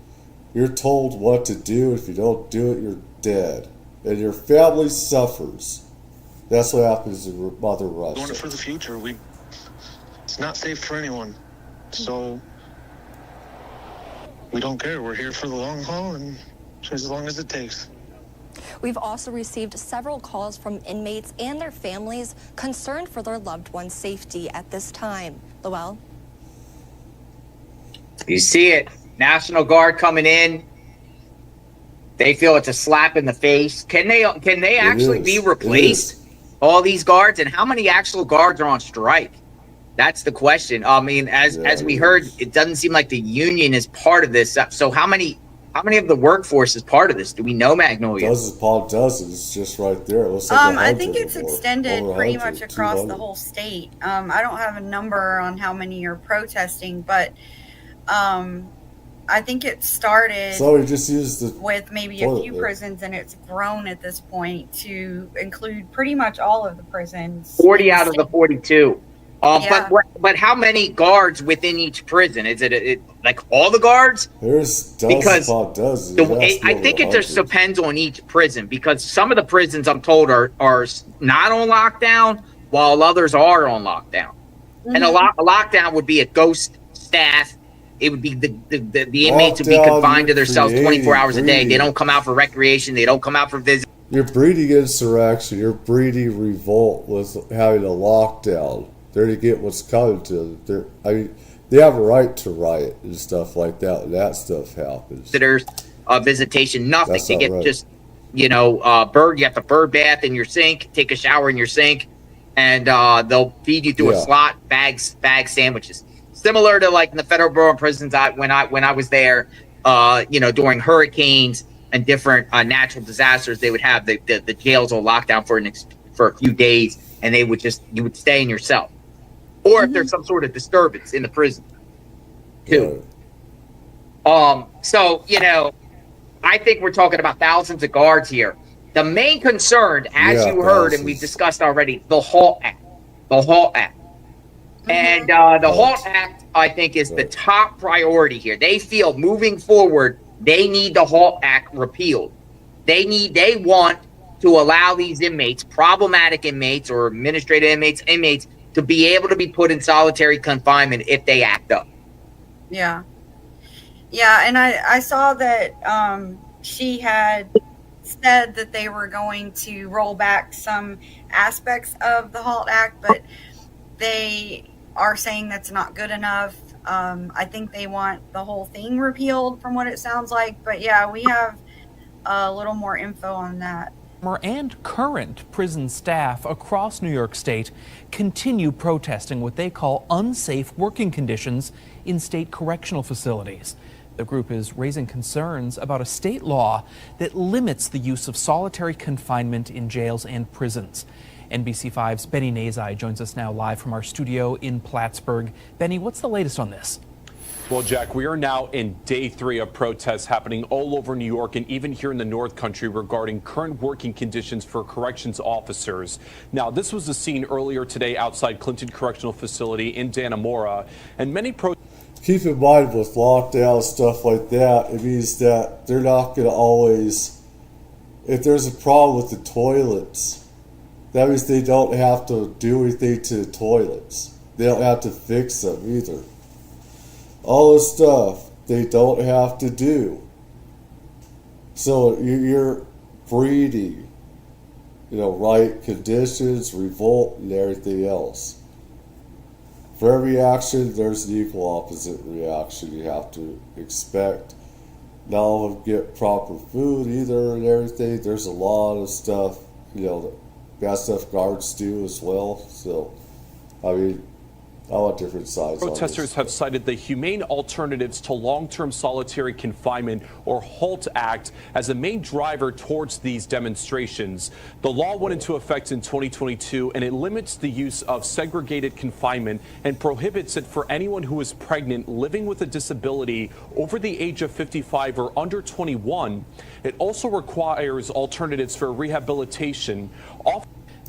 You're told what to do. If you don't do it, you're dead. And your family suffers. That's what happens in Mother Russia. Going for the future. It's not safe for anyone. So we don't care. We're here for the long haul and as long as it takes. We've also received several calls from inmates and their families concerned for their loved ones' safety at this time. Lowell? You see it. National Guard coming in. They feel it's a slap in the face. Can they actually be replaced? All these guards, and how many actual guards are on strike? That's the question. I mean, as we heard, it doesn't seem like the union is part of this. So how many of the workforce is part of this? Do we know, Magnolia? Dozens upon dozens, just right there. It looks like I think it's extended pretty much across the whole state. I don't have a number on how many are protesting, but I think it started with maybe a few prisons, and it's grown at this point to include pretty much all of the prisons. 40 out of the 42. Yeah. But how many guards within each prison? Is it like all the guards? There's dozens upon dozens. I think it just depends on each prison, because some of the prisons, I'm told, are not on lockdown, while others are on lockdown. Mm-hmm. And a lockdown would be a ghost staff. It would be the inmates would be confined to their cells 24 hours a day. They don't come out for recreation. They don't come out for visits. You're breeding insurrection. You're breeding revolt with having a lockdown. They're to get what's coming to them. They have a right to riot and stuff like that, and that stuff happens. There's visitation, nothing. That's they get right. just, you have to bird bath in your sink, take a shower in your sink, and they'll feed you through a slot, bag sandwiches. Similar to like in the federal bureau of prisons, when I was there, during hurricanes and different natural disasters, they would have the jails on lockdown for a few days, and you would stay in your cell, or if there's some sort of disturbance in the prison, too. So I think we're talking about thousands of guards here. The main concern, as you heard and we've discussed already, the HALT Act. the HALT Act. And the HALT Act, I think, is the top priority here. They feel moving forward, they need the HALT Act repealed. They want to allow these inmates, problematic inmates or administrative inmates, to be able to be put in solitary confinement if they act up. Yeah. Yeah, and I saw that she had said that they were going to roll back some aspects of the HALT Act, but they are saying that's not good enough. I think they want the whole thing repealed from what it sounds like. But yeah, we have a little more info on that. And current prison staff across New York State continue protesting what they call unsafe working conditions in state correctional facilities. The group is raising concerns about a state law that limits the use of solitary confinement in jails and prisons. NBC5's Benny Nazai joins us now live from our studio in Plattsburgh. Benny, what's the latest on this? Well, Jack, we are now in day 3 of protests happening all over New York and even here in the North Country regarding current working conditions for corrections officers. Now, this was the scene earlier today outside Clinton Correctional Facility in Dannemora, and many keep in mind with lockdown stuff like that, it means that they're not going to always, if there's a problem with the toilets, that means they don't have to do anything to the toilets. They don't have to fix them either. All this stuff they don't have to do. So you're breeding, right conditions, revolt, and everything else. For every action, there's an equal opposite reaction you have to expect. Not all of them get proper food either and everything. There's a lot of stuff, bad stuff guards do as well. So, I mean, I want different sides. Protesters have cited the Humane Alternatives to Long-Term Solitary Confinement, or HALT Act, as a main driver towards these demonstrations. The law went into effect in 2022, and it limits the use of segregated confinement and prohibits it for anyone who is pregnant, living with a disability, over the age of 55 or under 21. It also requires alternatives for rehabilitation.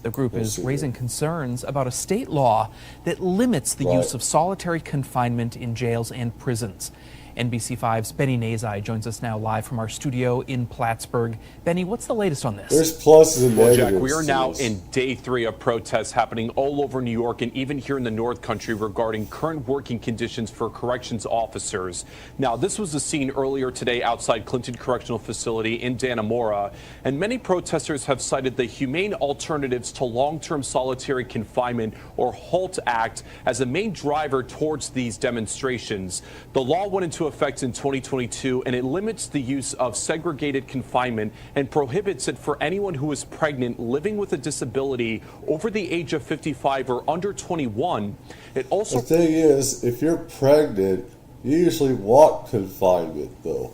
The group is raising concerns about a state law that limits the use of solitary confinement in jails and prisons. NBC5's Benny Nazai joins us now live from our studio in Plattsburgh. Benny, what's the latest on this? There's pluses and negatives. Well, Jack, we are now in day 3 of protests happening all over New York and even here in the North Country regarding current working conditions for corrections officers. Now, this was the scene earlier today outside Clinton Correctional Facility in Dannemora, and many protesters have cited the Humane Alternatives to Long-Term Solitary Confinement, or HALT Act, as a main driver towards these demonstrations. The law went into effect in 2022, and it limits the use of segregated confinement and prohibits it for anyone who is pregnant, living with a disability, over the age of 55 or under 21. It also... The thing is, if you're pregnant, you usually want confinement, though.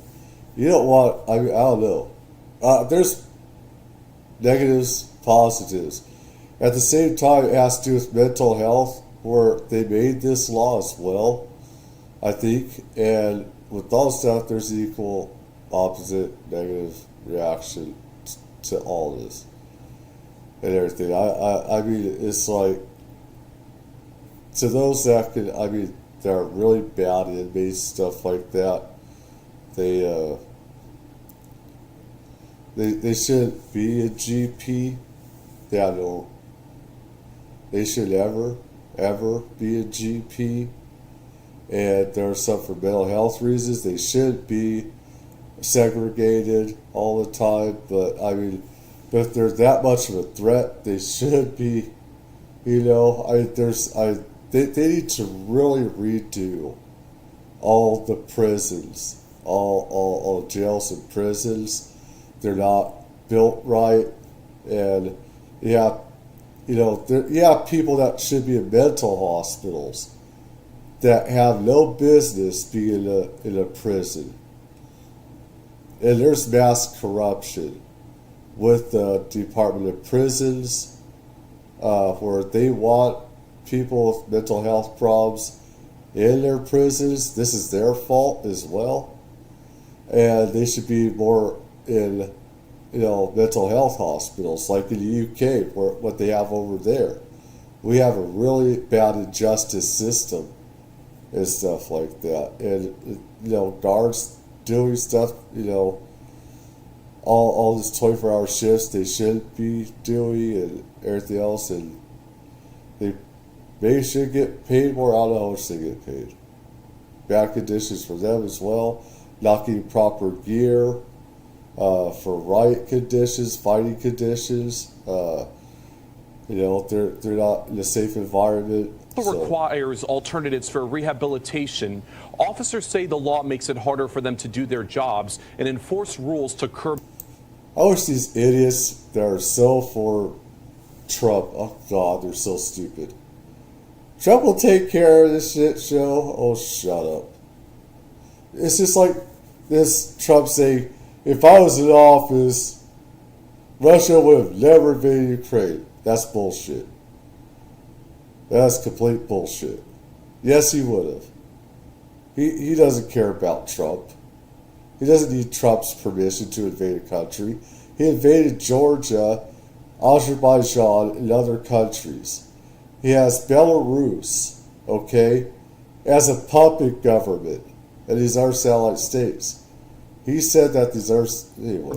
You don't want, I don't know. There's negatives, positives. At the same time, it has to do with mental health, where they made this law as well, I think. And with all stuff, there's equal opposite negative reaction to all this and everything. I mean, it's like, to those that can, I mean, they're really bad inmates, stuff like that. They shouldn't be a GP. They should ever be a GP. And there are some for mental health reasons. They should be segregated all the time. But I mean, if they're that much of a threat, they should be. They need to really redo all the prisons, all jails and prisons. They're not built right, and you have people that should be in mental hospitals that have no business being in a prison. And there's mass corruption with the Department of Prisons, where they want people with mental health problems in their prisons. This is their fault as well. And they should be more in, mental health hospitals, like in the UK, what they have over there. We have a really bad injustice system and stuff like that. And, guards doing stuff, all these 24-hour shifts they shouldn't be doing and everything else. And they should get paid more. I don't know how much they get paid. Bad conditions for them as well. Not getting proper gear for riot conditions, fighting conditions. They're not in a safe environment. Requires alternatives for rehabilitation. Officers say the law makes it harder for them to do their jobs and enforce rules to curb. I wish these idiots that are so for Trump, oh God, they're so stupid. Trump will take care of this shit show. Oh, shut up. It's just like this Trump saying, if I was in office, Russia would have never invaded Ukraine. That's bullshit. That's complete bullshit. Yes, he would have. He doesn't care about Trump. He doesn't need Trump's permission to invade a country. He invaded Georgia, Azerbaijan, and other countries. He has Belarus, okay, as a puppet government, and these are satellite states. He said that these are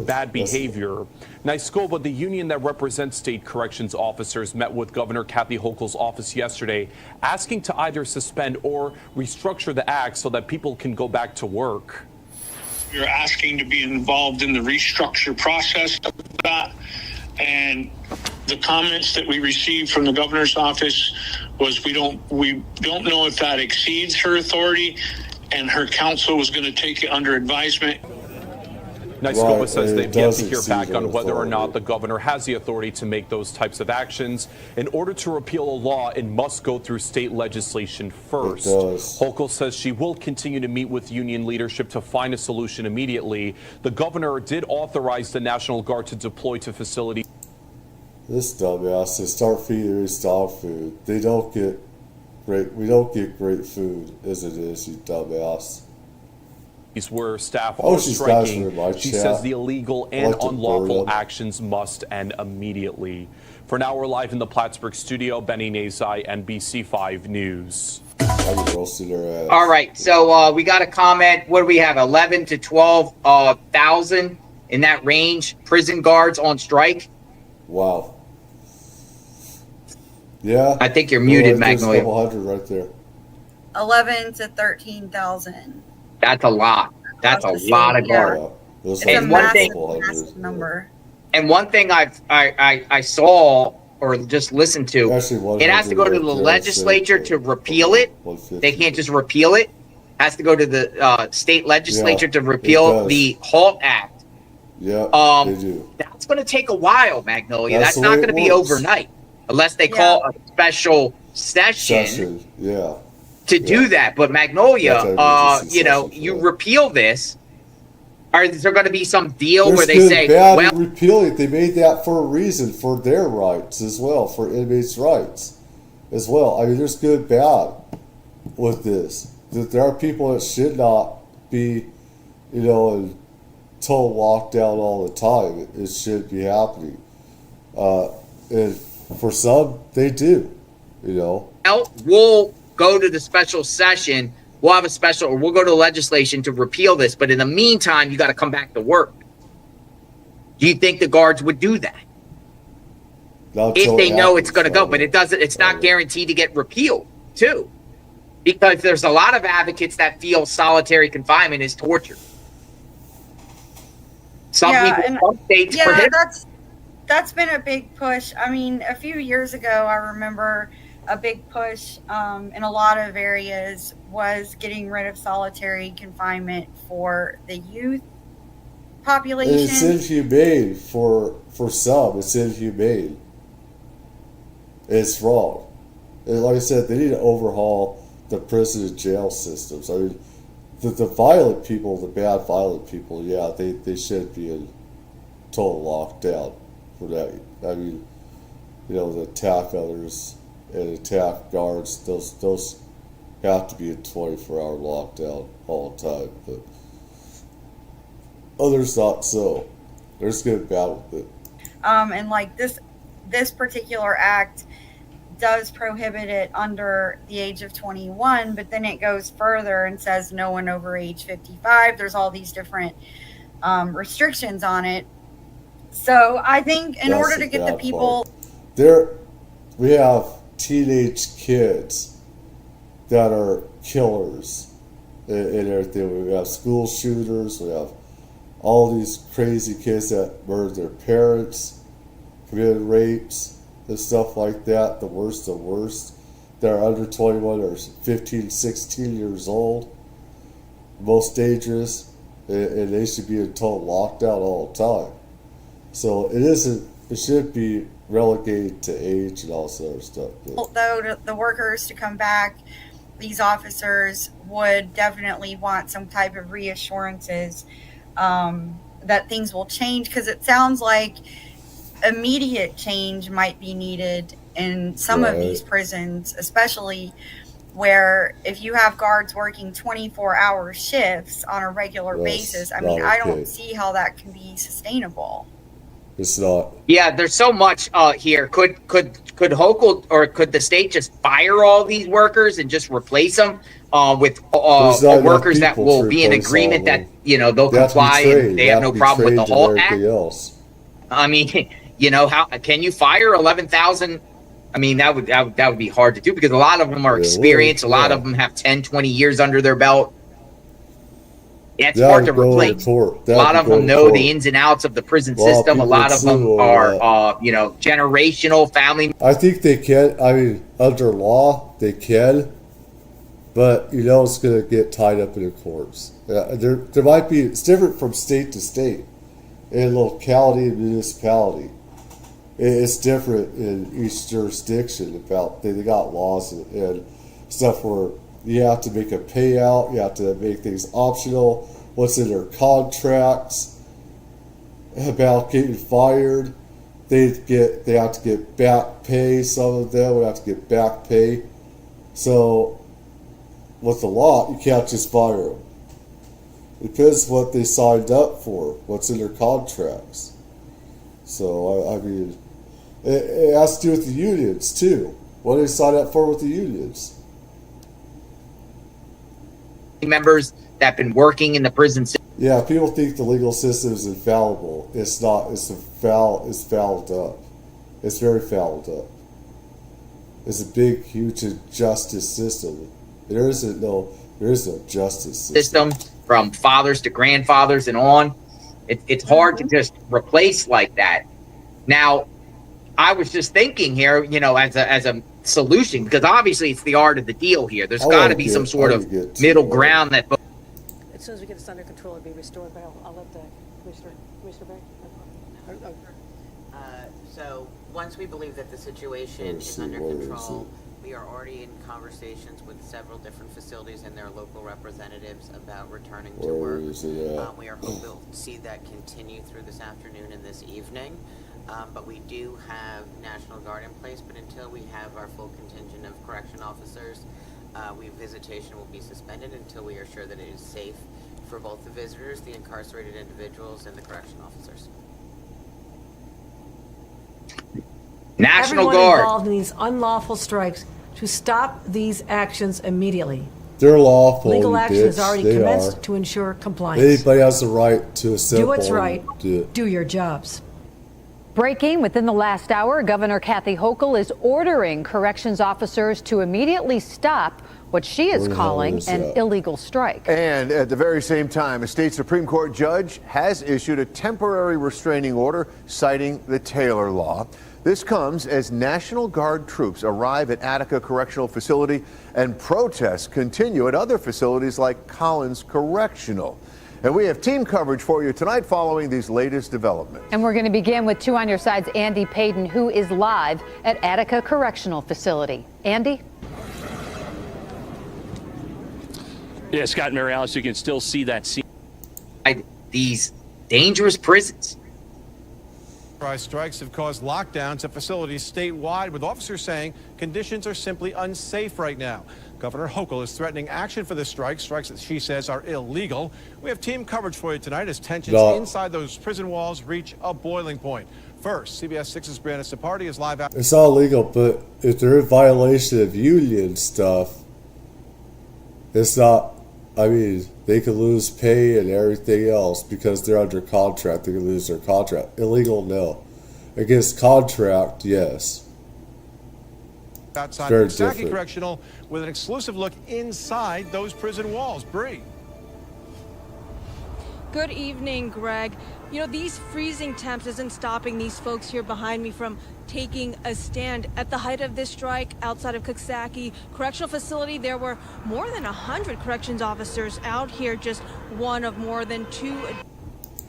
bad behavior. Nyskova, the union that represents state corrections officers, met with Governor Kathy Hochul's office yesterday, asking to either suspend or restructure the act so that people can go back to work. We're asking to be involved in the restructure process of that. And the comments that we received from the governor's office was we don't know if that exceeds her authority, and her counsel was going to take it under advisement. Nyskova says they've yet to hear back on whether or not the governor has the authority to make those types of actions. In order to repeal a law, it must go through state legislation first. Hochul says she will continue to meet with union leadership to find a solution immediately. The governor did authorize the National Guard to deploy to facilities. This dumbass, they start feeding us dog food. We don't get great food as it is, you dumbass. Where staff are striking. She says the illegal and unlawful actions must end immediately. For now, we're live in the Plattsburgh studio. Benny Nazai, NBC5 News. All right, so we got a comment. What do we have? 11 to 12,000 in that range. Prison guards on strike. Wow. Yeah. I think you're muted, Magnolia. A couple hundred right there. 11 to 13,000. That's a lot. That's a lot of guards. It's a massive number. And one thing I saw or just listened to, it has to go to the legislature to repeal it. They can't just repeal it. It has to go to the state legislature to repeal the HALT Act. Yeah, they do. That's going to take a while, Magnolia. That's not going to be overnight unless they call a special session. Yeah. To do that, but Magnolia, you repeal this. Is there going to be some deal where they say, "Well, repeal it"? They made that for a reason, for their rights as well, for inmates' rights as well. I mean, there's good and bad with this. That there are people that should not be, in total lockdown all the time. It should be happening, and for some, they do. We'll go to the special session. We'll have a special, or we'll go to legislation to repeal this. But in the meantime, you got to come back to work. Do you think the guards would do that? If they know it's going to go, but it doesn't. It's not guaranteed to get repealed, too, because there's a lot of advocates that feel solitary confinement is torture. Some states prohibit. That's been a big push. I mean, a few years ago, I remember a big push in a lot of areas was getting rid of solitary confinement for the youth population. And it's inhumane for some. It's inhumane. It's wrong. And like I said, they need to overhaul the prison and jail systems. I mean, the violent people, the bad violent people, yeah, they should be in total lockdown for that. I mean, to attack others and attack guards, those have to be in 24-hour lockdown all the time. But others not so. There's good and bad with it. And like this particular act does prohibit it under the age of 21, but then it goes further and says no one over age 55. There's all these different restrictions on it. So I think in order to get the people there, we have teenage kids that are killers and everything. We have school shooters. We have all these crazy kids that murder their parents, committed rapes and stuff like that. The worst of worst. That are under 21 or 15, 16 years old. Most dangerous, and they should be in total lockdown all the time. So it shouldn't be relegated to age and all this other stuff. Though the workers to come back, these officers would definitely want some type of reassurances that things will change, because it sounds like immediate change might be needed in some of these prisons, especially where if you have guards working 24-hour shifts on a regular basis, I mean, I don't see how that can be sustainable. It's not. Yeah, there's so much here. Could Hochul or could the state just fire all these workers and just replace them with workers that will be in agreement that they'll comply and they have no problem with the whole act? I mean, how can you fire 11,000? I mean, that would be hard to do, because a lot of them are experienced. A lot of them have 10, 20 years under their belt. It's hard to replace. A lot of them know the ins and outs of the prison system. A lot of them are, generational family. I think they can. I mean, under law, they can. But, it's going to get tied up in the courts. There might be, it's different from state to state, and locality and municipality. It's different in each jurisdiction. About they got laws and stuff where you have to make a payout. You have to make things optional. What's in their contracts about getting fired? They have to get back pay. Some of them would have to get back pay. So with the law, you can't just fire them. It depends what they signed up for. What's in their contracts. So I mean, it has to do with the unions too. What do they sign up for with the unions? Members that have been working in the prison system. Yeah, people think the legal system is infallible. It's not. It's fouled up. It's very fouled up. It's a big, huge injustice system. There is no justice system. From fathers to grandfathers and on. It's hard to just replace like that. Now, I was just thinking here, as a solution, because obviously it's the art of the deal here. There's got to be some sort of middle ground that. As soon as we get this under control, it'll be restored. But I'll let the Commissioner back. So once we believe that the situation is under control, we are already in conversations with several different facilities and their local representatives about returning to work. We are hoping to see that continue through this afternoon and this evening. But we do have National Guard in place, but until we have our full contingent of correction officers, visitation will be suspended until we are sure that it is safe for both the visitors, the incarcerated individuals, and the correction officers. National Everyone Guard involved in these unlawful strikes to stop these actions immediately. They're lawful. Legal action has already commenced to ensure compliance. Anybody has the right to assemble. Do what's right. Do your jobs. Breaking within the last hour, Governor Kathy Hochul is ordering corrections officers to immediately stop what she is calling an illegal strike. And at the very same time, a state Supreme Court judge has issued a temporary restraining order citing the Taylor Law. This comes as National Guard troops arrive at Attica Correctional Facility and protests continue at other facilities like Collins Correctional. And we have team coverage for you tonight following these latest developments. And we're going to begin with 2 on Your Side's Andy Payton, who is live at Attica Correctional Facility. Andy? Yeah, Scott and Mary Alice, you can still see that scene. These dangerous prisons. 2 on Your Side's Andy Payton, who is live at Attica Correctional Facility. Andy? Yeah, Scott and Mary Alice, you can still see that scene. 2 on Your Side's Andy Payton, who is live at Attica Correctional Facility. These dangerous prisons. Strikes have caused lockdowns at facilities statewide, with officers saying conditions are simply unsafe right now. Governor Hochul is threatening action for the strikes that she says are illegal. We have team coverage for you tonight as tensions inside those prison walls reach a boiling point. First, CBS 6's Brandon Sapardi is live out. It's not illegal, but if they're in violation of union stuff, it's not. I mean, they could lose pay and everything else because they're under contract. They could lose their contract. Illegal, no. Against contract, yes. Outside Kentucky Correctional with an exclusive look inside those prison walls. Bree. Good evening, Greg. You know, these freezing temps isn't stopping these folks here behind me from taking a stand. At the height of this strike outside of Coxsackie Correctional Facility, there were more than 100 corrections officers out here, just one of more than 2.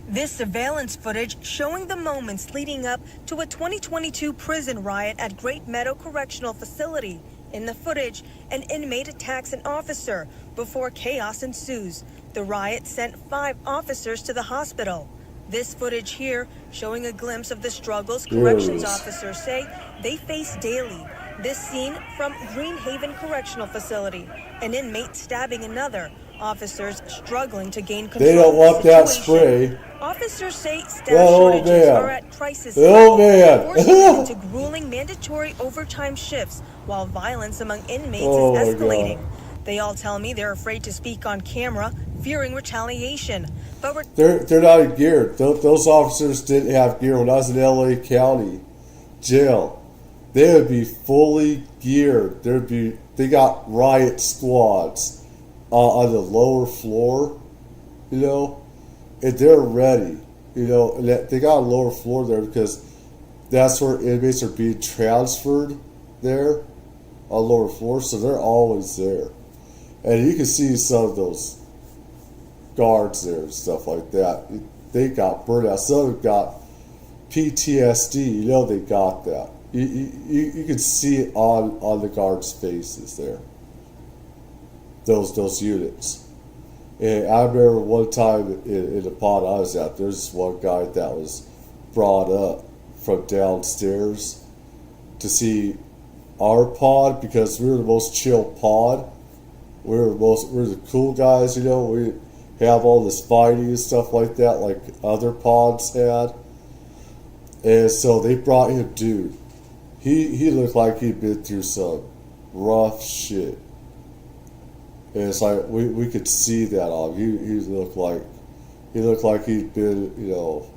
This surveillance footage showing the moments leading up to a 2022 prison riot at Great Meadow Correctional Facility. In the footage, an inmate attacks an officer before chaos ensues. The riot sent 5 officers to the hospital. This footage here showing a glimpse of the struggles corrections officers say they face daily. This scene from Greenhaven Correctional Facility, an inmate stabbing another. Officers struggling to gain control. They don't want that spray. Officers say staff shortages are at crisis level, forcing into grueling mandatory overtime shifts while violence among inmates is escalating. They all tell me they're afraid to speak on camera, fearing retaliation. But they're not geared. Those officers didn't have gear. When I was in LA County jail, they would be fully geared. They got riot squads on the lower floor, you know, and they're ready, you know. And they got a lower floor there because that's where inmates are being transferred there on lower floor, so they're always there. And you can see some of those guards there and stuff like that. They got burned out. Some of them got PTSD. You know they got that. You can see it on the guards' faces there. Those units. And I remember one time in the pod I was at, there's this one guy that was brought up from downstairs to see our pod because we were the most chill pod. We're the cool guys, you know. We have all this fighting and stuff like that, like other pods had. And so they brought him, dude. He looked like he'd been through some rough shit. And it's like we could see that on him. He looked like he'd been, you know,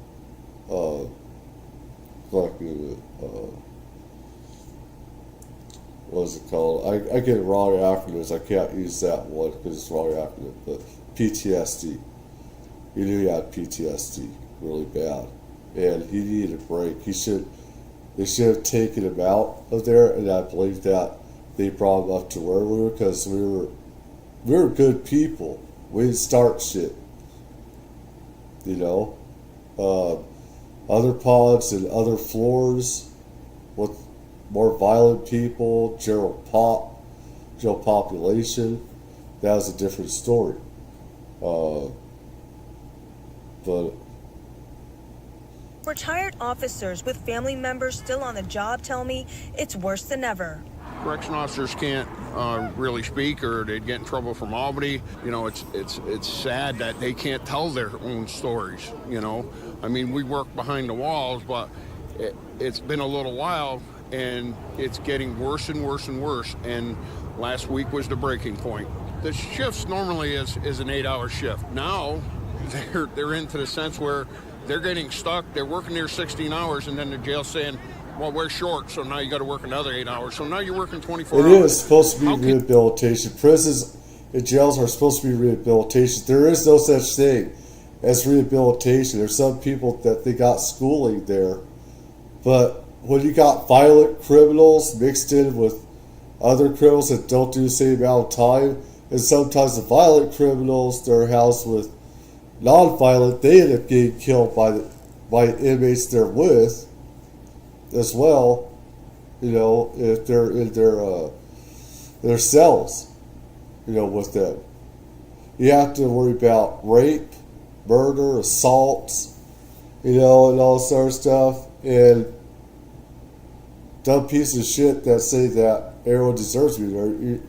what is it called? I get wrong acronyms. I can't use that one because it's wrong acronym. But PTSD. He knew he had PTSD really bad, and he needed a break. They should have taken him out of there, and I believe that they brought him up to where we were because we were good people. We didn't start shit, you know. Other pods and other floors with more violent people, general population, that was a different story. But retired officers with family members still on the job tell me it's worse than ever. Correction officers can't really speak, or they'd get in trouble from Albany. You know, it's sad that they can't tell their own stories. You know, I mean, we work behind the walls, but it's been a little while, and it's getting worse and worse and worse. And last week was the breaking point. The shifts normally is an 8-hour shift. Now they're into the sense where they're getting stuck. They're working their 16 hours, and then the jail's saying, well, we're short, so now you got to work another 8 hours. So now you're working 24 hours. It is supposed to be rehabilitation. Prisons and jails are supposed to be rehabilitation. There is no such thing as rehabilitation. There's some people that they got schooling there, but when you got violent criminals mixed in with other criminals that don't do the same amount of time, and sometimes the violent criminals, they're housed with non-violent, they end up getting killed by inmates they're with as well, you know, if they're in their cells, you know, with them. You have to worry about rape, murder, assaults, you know, and all this other stuff. And dumb piece of shit that say that everyone deserves to be there,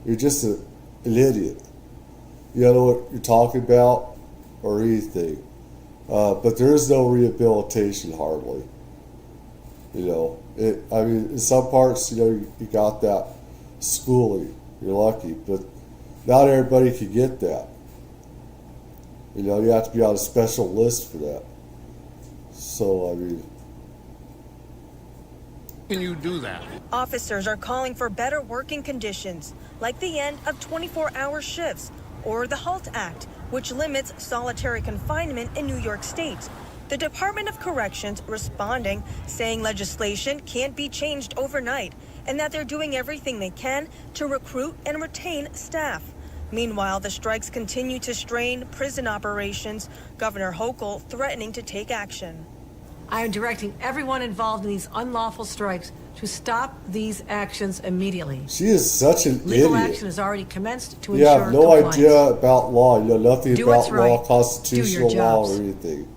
you're just an idiot. You don't know what you're talking about or anything. But there is no rehabilitation hardly. You know, I mean, in some parts, you know, you got that schooling. You're lucky, but not everybody can get that. You know, you have to be on a special list for that. So, I mean, Can you do that? Officers are calling for better working conditions, like the end of 24-hour shifts or the HALT Act, which limits solitary confinement in New York State. The Department of Corrections responding, saying legislation can't be changed overnight and that they're doing everything they can to recruit and retain staff. Meanwhile, the strikes continue to strain prison operations, Governor Hochul threatening to take action. I am directing everyone involved in these unlawful strikes to stop these actions immediately. She is such an Legal idiot. action has already commenced to You ensure have no compliance. idea about law. You know nothing Do about what's right. law, Do constitutional your law, jobs. or anything.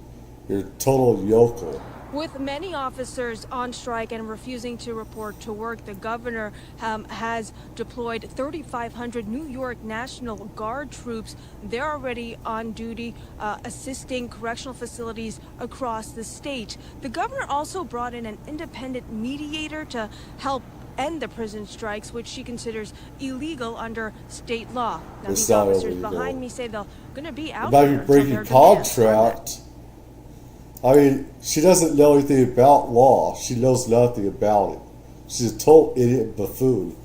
You're a total yokel. With many officers on strike and refusing to report to work, the governor has deployed 3,500 New York National Guard troops. They're already on duty assisting correctional facilities across the state. The governor also brought in an independent mediator to help end the prison strikes, which she considers illegal under state law. Now, It's these not officers illegal. behind me say they're going to be out About there you until breaking their demands are met. contract. I mean, she doesn't know anything about law. She knows nothing about it. She's a total idiot and buffoon.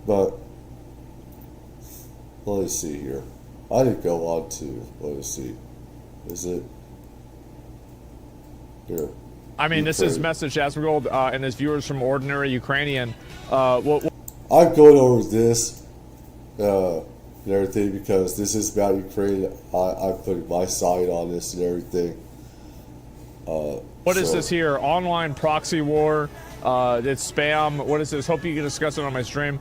But let me see here. I didn't go on to. Let me see. Is it here? I mean, this is Message Aspergold and his viewers from Ordinary Ukrainian. I'm going over this and everything because this is about Ukraine. I'm putting my side on this and everything. What is this here? Online proxy war. It's spam. What is this? Hope you can discuss it on my stream.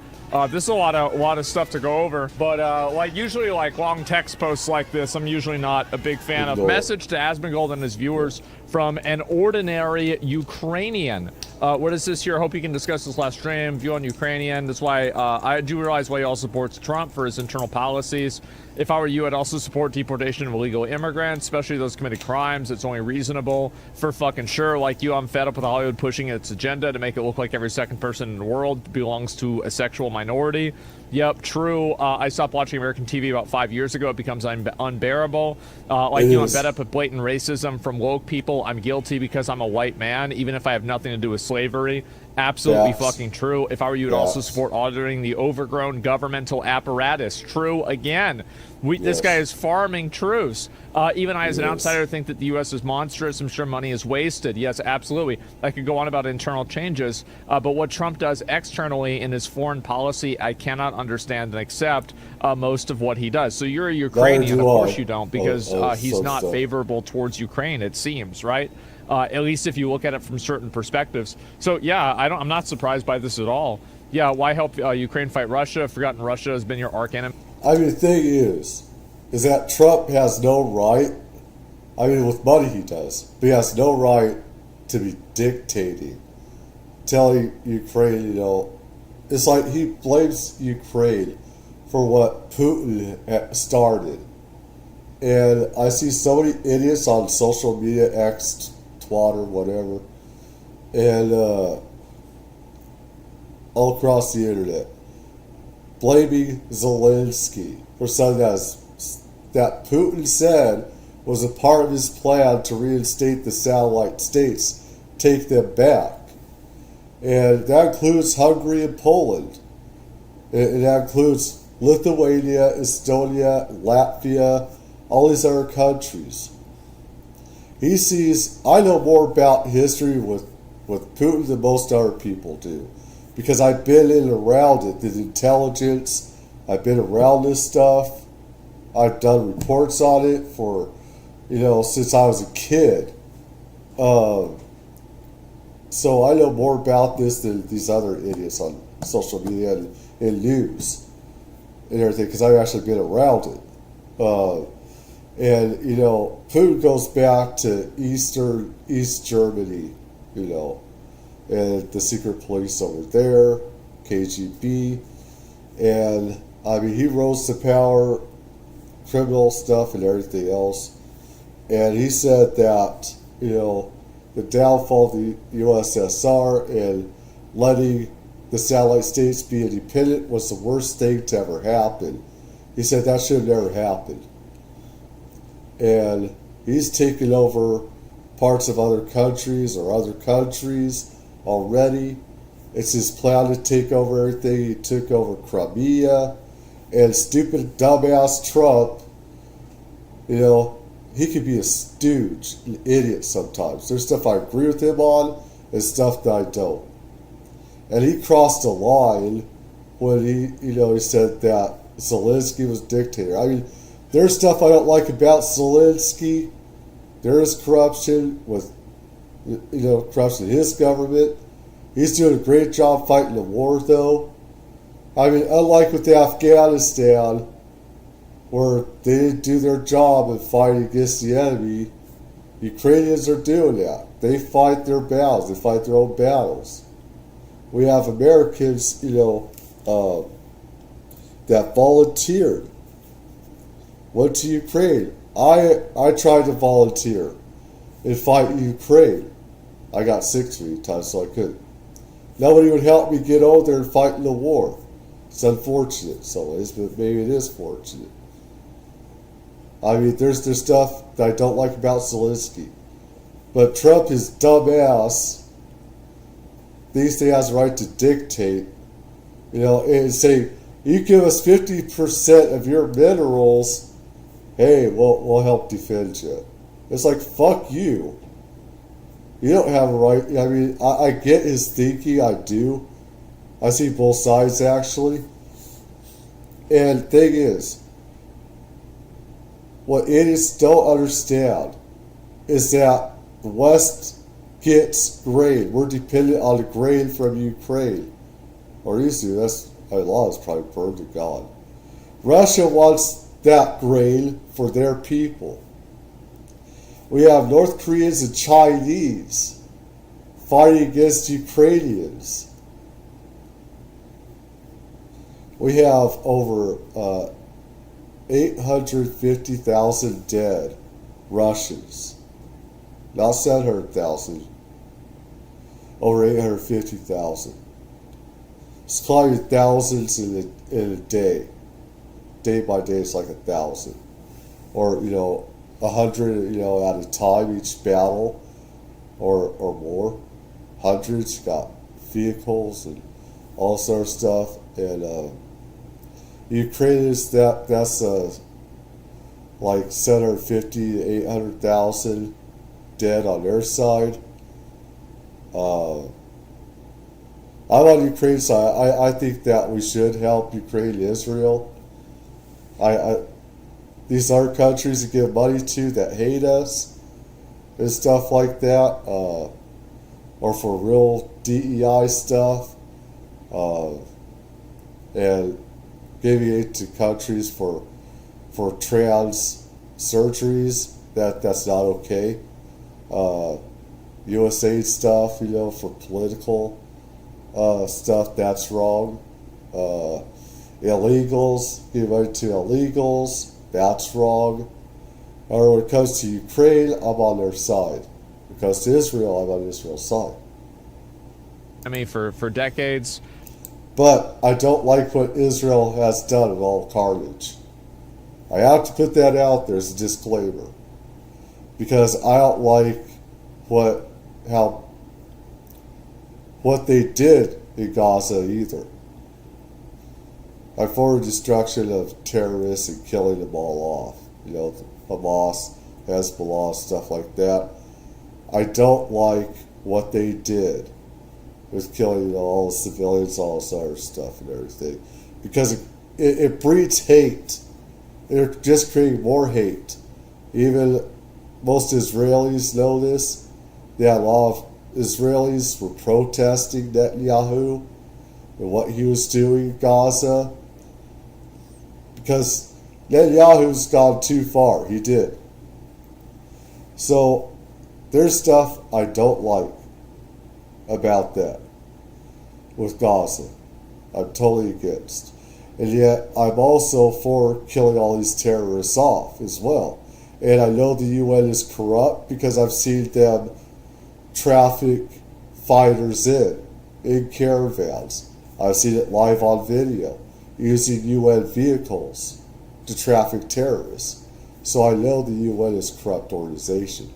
This is a lot of stuff to go over, but like usually like long text posts like this, I'm usually not a big fan of. Message to Asmongold and his viewers from an ordinary Ukrainian. What is this here? Hope you can discuss this last stream. View on Ukrainian. That's why I do realize why he all supports Trump for his internal policies. If I were you, I'd also support deportation of illegal immigrants, especially those committed crimes. It's only reasonable for fucking sure. Like you, I'm fed up with Hollywood pushing its agenda to make it look like every second person in the world belongs to a sexual minority. Yep, true. I stopped watching American TV about 5 years ago. It becomes unbearable. Like you, I'm fed up with blatant racism from woke people. I'm guilty because I'm a white man, even if I have nothing to do with slavery. Absolutely fucking true. If I were you, would also support auditing the overgrown governmental apparatus. True again. This guy is farming truths. Even I, as an outsider, think that the U.S. is monstrous. I'm sure money is wasted. Yes, absolutely. I could go on about internal changes, but what Trump does externally in his foreign policy, I cannot understand and accept most of what he does. So you're a Ukrainian, of course you don't, because he's not favorable towards Ukraine, it seems, right? At least if you look at it from certain perspectives. So yeah, I'm not surprised by this at all. Yeah, why help Ukraine fight Russia? I've forgotten Russia has been your arch enemy. I mean, the thing is that Trump has no right. I mean, with money he does, but he has no right to be dictating, telling Ukraine, you know, it's like he blames Ukraine for what Putin started. And I see so many idiots on social media, X, Twitter, whatever, and all across the internet, blaming Zelensky for something that Putin said was a part of his plan to reinstate the satellite states, take them back. And that includes Hungary and Poland. And that includes Lithuania, Estonia, Latvia, all these other countries. He sees, I know more about history with Putin than most other people do. Because I've been in and around it, the intelligence, I've been around this stuff. I've done reports on it for, since I was a kid. So I know more about this than these other idiots on social media and news and everything, because I've actually been around it. And, you know, Putin goes back to East Germany, you know, and the secret police over there, KGB. And, I mean, he rose to power, criminal stuff and everything else. And he said that, you know, the downfall of the USSR and letting the satellite states be independent was the worst thing to ever happen. He said that should have never happened. And he's taken over parts of other countries already. It's his plan to take over everything. He took over Crimea. And stupid, dumbass Trump, you know, he could be a stooge, an idiot sometimes. There's stuff I agree with him on and stuff that I don't. And he crossed a line when he said that Zelensky was dictator. I mean, there's stuff I don't like about Zelensky. There is corruption with, corruption in his government. He's doing a great job fighting the war, though. I mean, unlike with Afghanistan, where they didn't do their job in fighting against the enemy, Ukrainians are doing that. They fight their battles. They fight their own battles. We have Americans, that volunteered, went to Ukraine. I tried to volunteer and fight in Ukraine. I got sick 3 times, so I couldn't. Nobody would help me get over there and fight in the war. It's unfortunate in some ways, but maybe it is fortunate. I mean, there's stuff that I don't like about Zelensky. But Trump is dumbass. Thinks he has the right to dictate, and say, you give us 50% of your minerals, hey, we'll help defend you. It's like, fuck you. You don't have a right. I mean, I get his thinking, I do. I see both sides, actually. And thing is, what idiots don't understand is that the West gets grain. We're dependent on the grain from Ukraine. Or used to. That's a lot is probably burned to God. Russia wants that grain for their people. We have North Koreans and Chinese fighting against Ukrainians. We have over 850,000 dead Russians. Not 700,000. Over 850,000. It's climbing thousands in a day. Day by day, it's like 1,000. Or, 100, at a time each battle, or more. Hundreds, you got vehicles and all sorts of stuff. And Ukrainians, that's like 750 to 800,000 dead on their side. I'm on Ukraine's side. I think that we should help Ukraine and Israel. These other countries that give money to that hate us and stuff like that, or for real DEI stuff, and giving it to countries for trans surgeries, that's not okay. USA stuff, for political stuff, that's wrong. Illegals, give money to illegals, that's wrong. Or when it comes to Ukraine, I'm on their side. When it comes to Israel, I'm on Israel's side. I mean, for decades. But I don't like what Israel has done at all carnage. I have to put that out there as a disclaimer. Because I don't like what they did in Gaza either. I for destruction of terrorists and killing them all off. Hamas, Hezbollah, stuff like that. I don't like what they did with killing all the civilians, all this other stuff and everything. Because it breeds hate. They're just creating more hate. Even most Israelis know this. Yeah, a lot of Israelis were protesting Netanyahu and what he was doing in Gaza. Because Netanyahu's gone too far. He did. So there's stuff I don't like about that with Gaza. I'm totally against. And yet I'm also for killing all these terrorists off as well. And I know the UN is corrupt because I've seen them traffic fighters in caravans. I've seen it live on video, using UN vehicles to traffic terrorists. So I know the UN is a corrupt organization.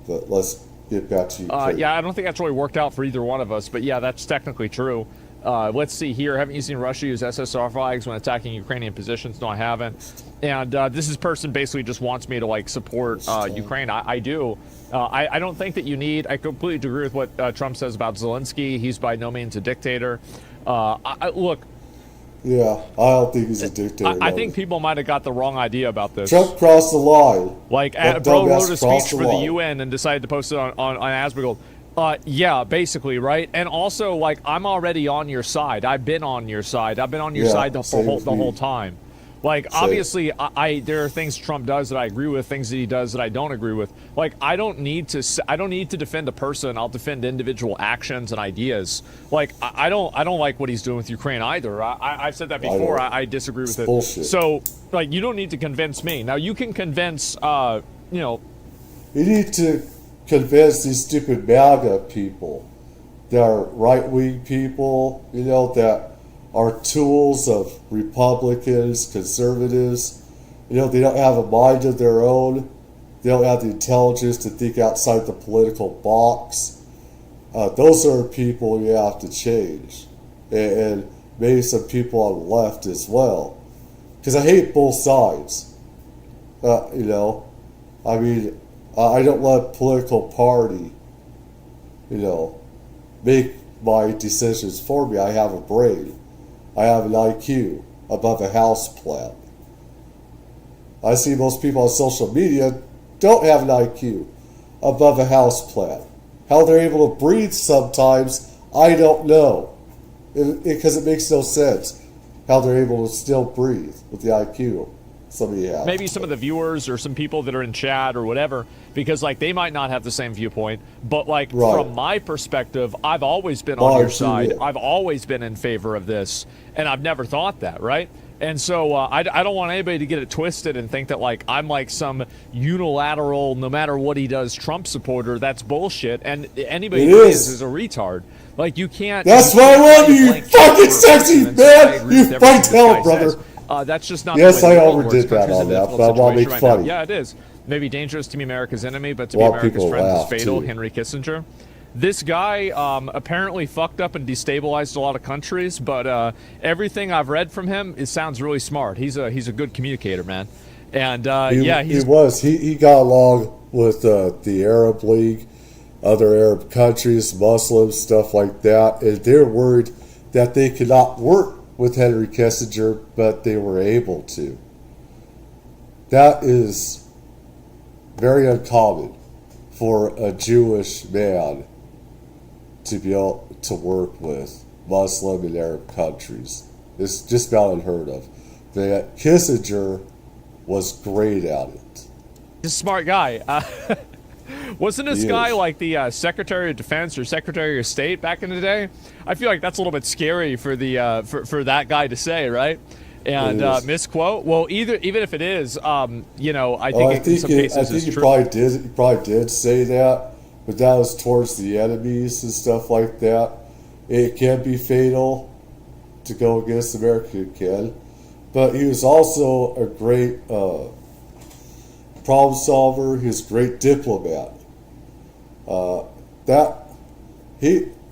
But let's get back to Ukraine. Yeah, I don't think that's really worked out for either one of us, but yeah, that's technically true. Let's see here. Haven't you seen Russia use SSR flags when attacking Ukrainian positions? No, I haven't. And this person basically just wants me to like support Ukraine. I do. I don't think that you need. I completely agree with what Trump says about Zelensky. He's by no means a dictator. Look. Yeah, I don't think he's a dictator. I think people might have got the wrong idea about this. Trump crossed the line. Like, bro wrote a speech for the UN and decided to post it on Asmongold. Yeah, basically, right? And also, like, I'm already on your side. I've been on your side. I've been on your side the whole time. Like, obviously, there are things Trump does that I agree with, things that he does that I don't agree with. Like, I don't need to defend a person. I'll defend individual actions and ideas. Like, I don't like what he's doing with Ukraine either. I've said that before. I disagree with it. Bullshit. So, like, you don't need to convince me. Now, you can convince, you know. You need to convince these stupid MAGA people that are right-wing people, you know, that are tools of Republicans, conservatives. You know, they don't have a mind of their own. They don't have the intelligence to think outside the political box. Those are people you have to change. And maybe some people on the left as well. Because I hate both sides. You know, I mean, I don't let political party, you know, make my decisions for me. I have a brain. I have an IQ above a houseplant. I see most people on social media don't have an IQ above a houseplant. How they're able to breathe sometimes, I don't know. Because it makes no sense how they're able to still breathe with the IQ somebody has. Maybe some of the viewers or some people that are in chat or whatever, because like they might not have the same viewpoint, but like from my perspective, I've always been on your side. I've always been in favor of this, and I've never thought that, right? And so I don't want anybody to get it twisted and think that like I'm like some unilateral, no matter what he does, Trump supporter. That's bullshit. And anybody who is a retard. Like you can't. That's why I love you, you fucking sexy man. You fight hell, brother. That's just not. Yes, I overdid that on that, but I want to make funny. Yeah, it is. Maybe dangerous to be America's enemy, but to be America's friend is fatal. Henry Kissinger. This guy apparently fucked up and destabilized a lot of countries, but everything I've read from him, it sounds really smart. He's a good communicator, man. And he got along with the Arab League, other Arab countries, Muslims, stuff like that, and they're worried that they could not work with Henry Kissinger, but they were able to. That is very uncommon for a Jewish man to be able to work with Muslim and Arab countries. It's just about unheard of. But Kissinger was great at it. He's a smart guy. Wasn't this guy like the Secretary of Defense or Secretary of State back in the day? I feel like that's a little bit scary for the for that guy to say, right? And misquote. Well, even if it is, you know, I think in some cases it's true. He probably did say that, but that was towards the enemies and stuff like that. It can be fatal to go against America, it can. But he was also a great problem solver. He was a great diplomat.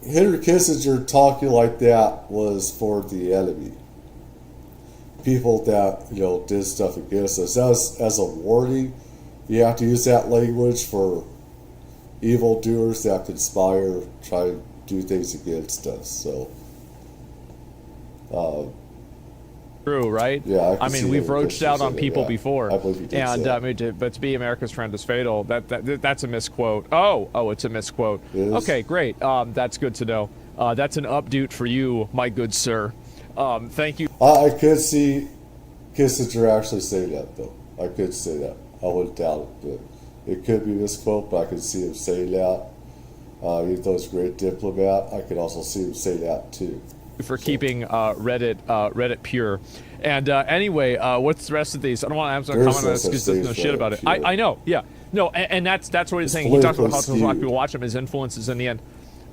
Henry Kissinger talking like that was for the enemy. People that, you know, did stuff against us. As a warning, you have to use that language for evildoers that conspire, try to do things against us. So, true, right? Yeah, I mean, we've roached out on people before, I believe you did and but to be America's friend is fatal. That's a misquote. Oh, it's a misquote. Okay, great. That's good to know. That's an update for you, my good sir. Thank you. I could see Kissinger actually say that, though. I could say that. I wouldn't doubt it. But it could be misquote, but I could see him say that. Even though he's a great diplomat, I could also see him say that, too. For keeping Reddit pure. And anyway, what's the rest of these? I don't want to have some comment on this because there's no shit about it. I know, yeah. No, and that's what he's saying. He talks about how a lot of people watch him, his influences in the end.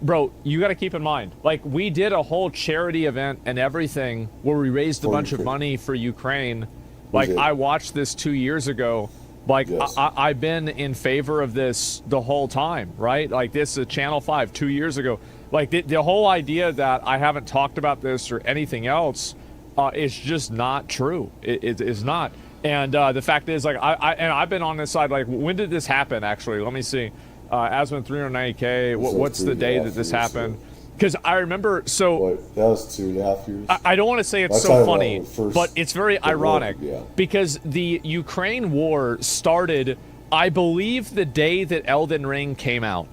Bro, you got to keep in mind, like, we did a whole charity event and everything where we raised a bunch of money for Ukraine. Like, I watched this 2 years ago. Like, yes. I've been in favor of this the whole time, right? Like, this is Channel 5 2 years ago. Like, the whole idea that I haven't talked about this or anything else is just not true. It is not. And the fact is, like, I've been on this side. Like, when did this happen, actually? Let me see. Asman 390K. What's the day that this happened? Because I remember, so... that was 2.5 years? I don't want to say it's so funny, but it's very ironic. Because the Ukraine war started, I believe, the day that Elden Ring came out.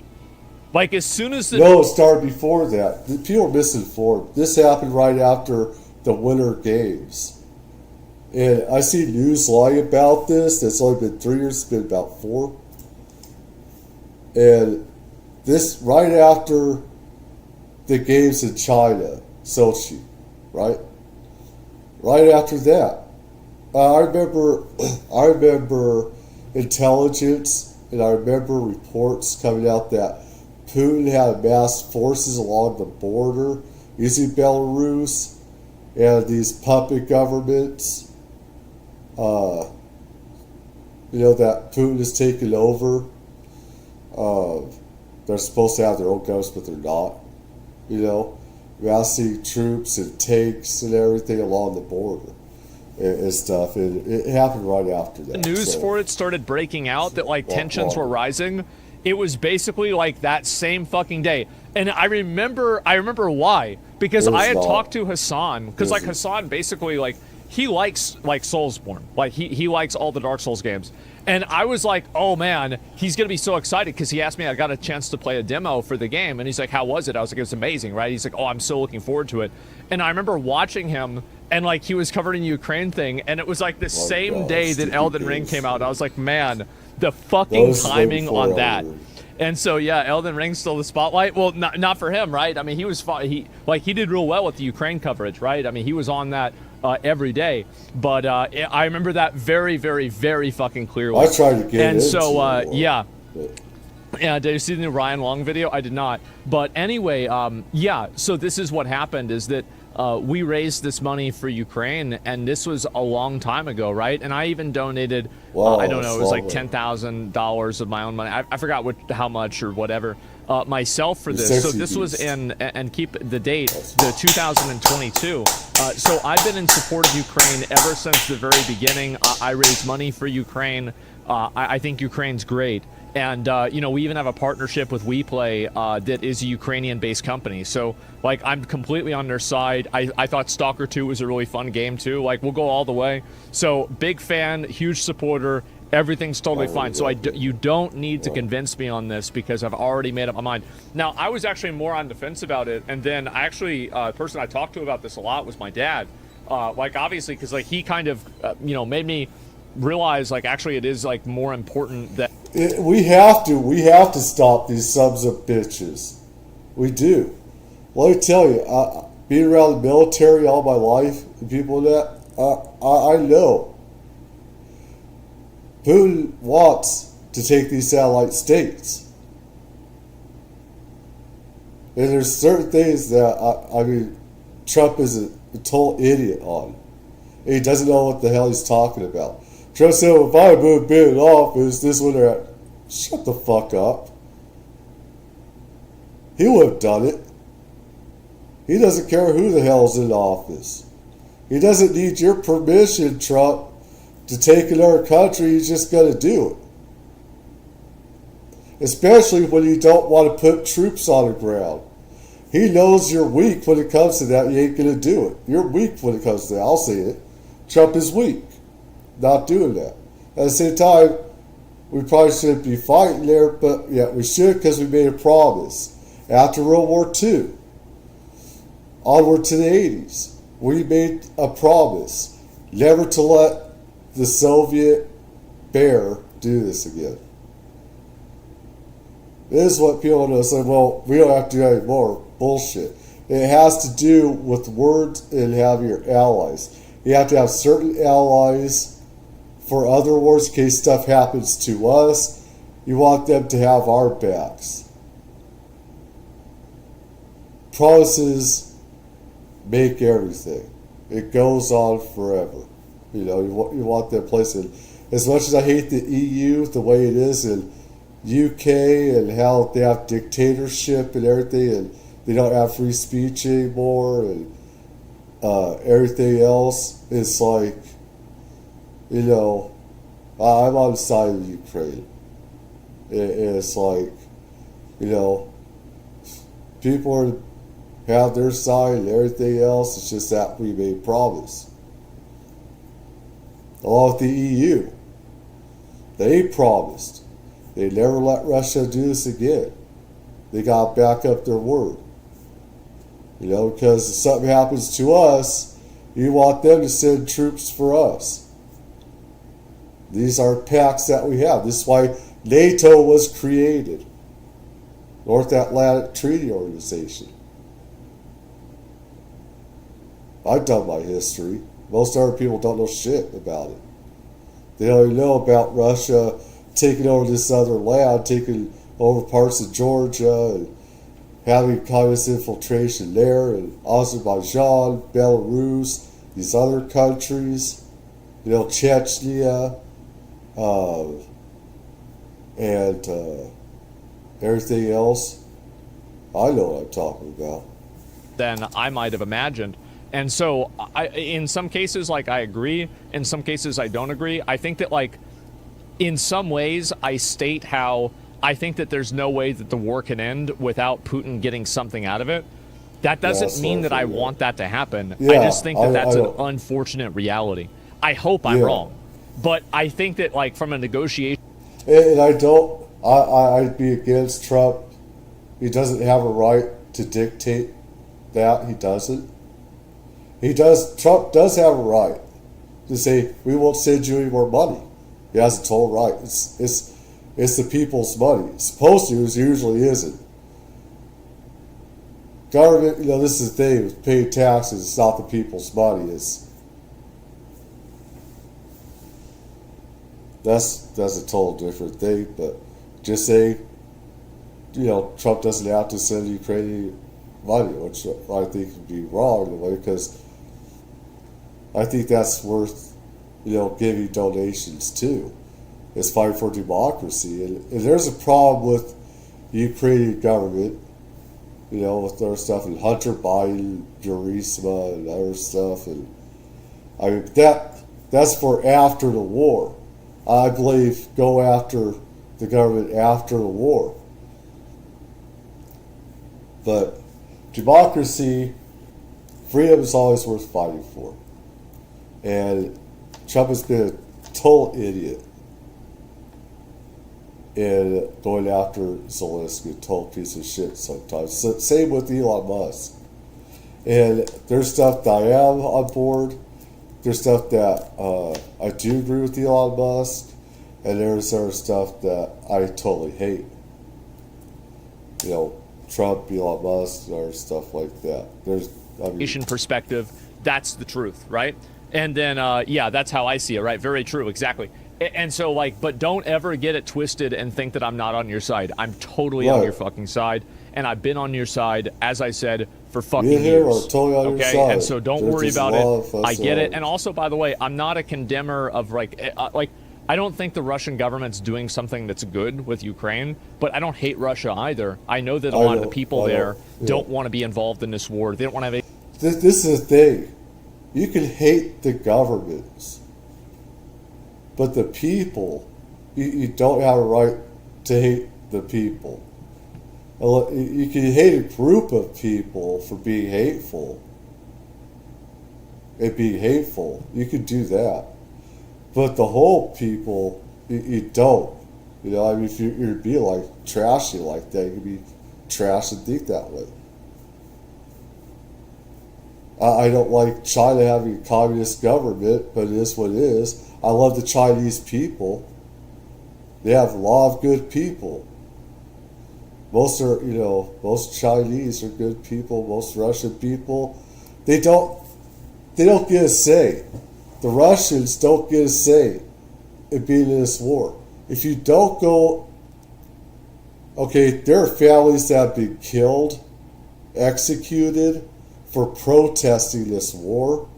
Like, as soon as the... No, it started before that. People are misinformed. This happened right after the Winter Games. And I see news lying about this. It's only been 3 years. It's been about 4. And this, right after the games in China, Sochi, right? Right after that. I remember intelligence, and I remember reports coming out that Putin had amassed forces along the border using Belarus and these puppet governments, that Putin has taken over. They're supposed to have their own guns, but they're not. Massing troops and tanks and everything along the border and stuff. And it happened right after that. The news for it started breaking out that, like, tensions were rising. It was basically like that same fucking day. And I remember why. Because I had talked to Hassan. Because, like, Hassan basically, like, he likes, like, Soulsborne. Like, he likes all the Dark Souls games. And I was like, oh, man, he's going to be so excited because he asked me, I got a chance to play a demo for the game. And he's like, how was it? I was like, it was amazing, right? He's like, oh, I'm so looking forward to it. And I remember watching him, and, like, he was covered in the Ukraine thing. And it was, like, the same day that Elden Ring came out. I was like, man, the fucking timing on that. And so, yeah, Elden Ring stole the spotlight. Well, not for him, right? I mean, he did real well with the Ukraine coverage, right? I mean, he was on that every day. But I remember that very, very, very fucking clearly. I tried to get and so, yeah. Yeah, did you see the new Ryan Long video? I did not. But anyway, yeah, so this is what happened is that we raised this money for Ukraine, and this was a long time ago, right? And I even donated, I don't know, it was like $10,000 of my own money. I forgot how much or whatever, myself for this. So this was in, and keep the date, the 2022. So I've been in support of Ukraine ever since the very beginning. I raised money for Ukraine. I think Ukraine's great. And, we even have a partnership with WePlay that is a Ukrainian-based company. So, like, I'm completely on their side. I thought Stalker 2 was a really fun game, too. Like, we'll go all the way. So, big fan, huge supporter. Everything's totally fine. So, you don't need to convince me on this because I've already made up my mind. Now, I was actually more on the fence about it. And then, the person I talked to about this a lot was my dad. Obviously, because, like, he kind of, made me realize, like, actually it is, like, more important that... We have to stop these sons of bitches. We do. Let me tell you, being around the military all my life, and people that, I know. Putin wants to take these satellite states. And there's certain things that, Trump is a total idiot on. And he doesn't know what the hell he's talking about. Trump said, if I had been in office, this would have... Shut the fuck up. He would have done it. He doesn't care who the hell's in office. He doesn't need your permission, Trump, to take another country. He's just going to do it. Especially when you don't want to put troops on the ground. He knows you're weak when it comes to that. You ain't going to do it. You're weak when it comes to that. I'll say it. Trump is weak. Not doing that. At the same time, we probably shouldn't be fighting there, but yeah, we should because we made a promise. After World War II, onward to the 80s, we made a promise. never to let the Soviet bear do this again. This is what people want to say, well, we don't have to do any more. Bullshit. It has to do with words and having your allies. You have to have certain allies for other wars in case stuff happens to us. You want them to have our backs. Promises make everything. It goes on forever. You know, you want that place in. As much as I hate the EU, the way it is in UK and how they have dictatorship and everything, and they don't have free speech anymore, and everything else, it's like, you know, I'm on the side of Ukraine. It's like, you know, people have their side and everything else. It's just that we made promise. Along with the EU, they promised they'd never let Russia do this again. They got to back up their word. You know, because if something happens to us, you want them to send troops for us. These are pacts that we have. This is why NATO was created. North Atlantic Treaty Organization. I've done my history. Most other people don't know shit about it. They don't even know about Russia taking over this other land, taking over parts of Georgia, and having communist infiltration there, and Azerbaijan, Belarus, these other countries, you know, Chechnya, and everything else. I know what I'm talking about. Than I might have imagined. And so in some cases, like, I agree. In some cases, I don't agree. I think that, like, in some ways, I state how I think that there's no way that the war can end without Putin getting something out of it. That doesn't mean that I want that to happen. I just think that that's an unfortunate reality. I hope I'm wrong. But I think that, like, from a negotiation... And I'd be against Trump. He doesn't have a right to dictate that. He doesn't. Trump does have a right to say, we won't send you any more money. He has a total right. It's the people's money. It's supposed to, it usually isn't. Government, you know, this is the thing, with paying taxes, it's not the people's money. That's a total different thing, but just say, you know, Trump doesn't have to send Ukraine money, which I think would be wrong in a way, because I think that's worth, you know, giving donations to. It's fighting for democracy. And there's a problem with the Ukrainian government, you know, with their stuff, and Hunter Biden, Burisma, and other stuff. And I mean, that's for after the war. I believe go after the government after the war. But democracy, freedom is always worth fighting for. And Trump has been a total idiot in going after Zelensky, a total piece of shit sometimes. So, same with Elon Musk. And there's stuff that I am on board. There's stuff that I do agree with Elon Musk. And there's other stuff that I totally hate. You know, Trump, Elon Musk, or stuff like that. There's, I mean, perspective, that's the truth, right? And then, yeah, that's how I see it, right? Very true, exactly. And so, like, but don't ever get it twisted and think that I'm not on your side. I'm totally on your fucking side, and I've been on your side, as I said, for fucking years. Totally on your side. And so don't worry about it. I get it. And also, by the way, I'm not a condemner of, like, I don't think the Russian government's doing something that's good with Ukraine, but I don't hate Russia either. I know that a lot of the people there don't want to be involved in this war. They don't want to have a... This is the thing. You can hate the governments, but the people, you don't have a right to hate the people. You can hate a group of people for being hateful. You can do that. But the whole people, you don't. You know, I mean, if you're be like trashy like that, you can be trash and think that way. I don't like China having a communist government, but it is what it is. I love the Chinese people. They have a lot of good people. Most are, most Chinese are good people. Most Russian people, they don't get a say. The Russians don't get a say in being in this war. If you don't go, okay, there are families that have been killed, executed for protesting this war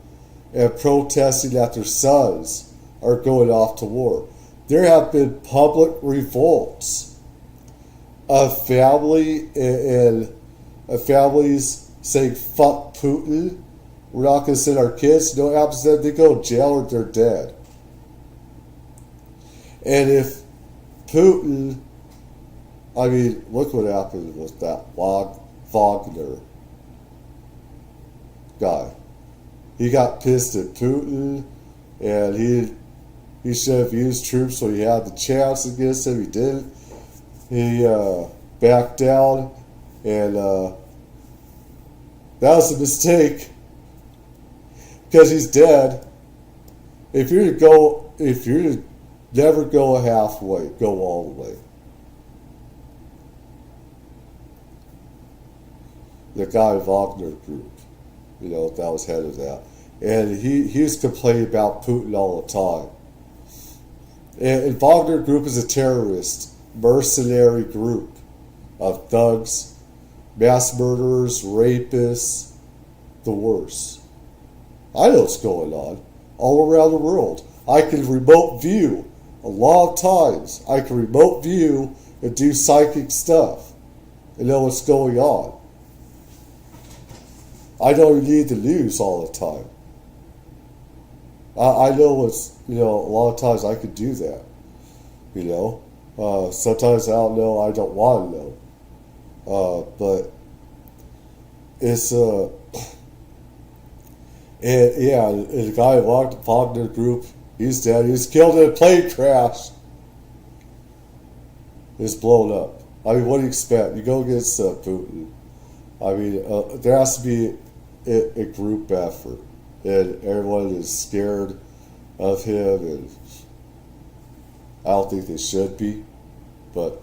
and protesting that their sons are going off to war. There have been public revolts of family and families saying, fuck Putin. We're not going to send our kids. No happens to them. They go to jail or they're dead. And if Putin, I mean, look what happened with that Wagner guy. He got pissed at Putin, and he should have used troops when he had the chance against him. He didn't. He backed down, and that was a mistake because he's dead. If you're to never go halfway, go all the way. The guy Wagner Group, that was head of that, and he was complaining about Putin all the time. And Wagner Group is a terrorist, mercenary group of thugs, mass murderers, rapists, the worst. I know what's going on all around the world. I can remote view a lot of times. I can remote view and do psychic stuff and know what's going on. I don't need the news all the time. I know what's, a lot of times I could do that, sometimes I don't know, I don't want to know. But it's, and the guy in Wagner Group, he's dead. He was killed in a plane crash. It's blown up. I mean, what do you expect? You go against Putin. I mean, there has to be a group effort, and everyone is scared of him, and I don't think they should be, but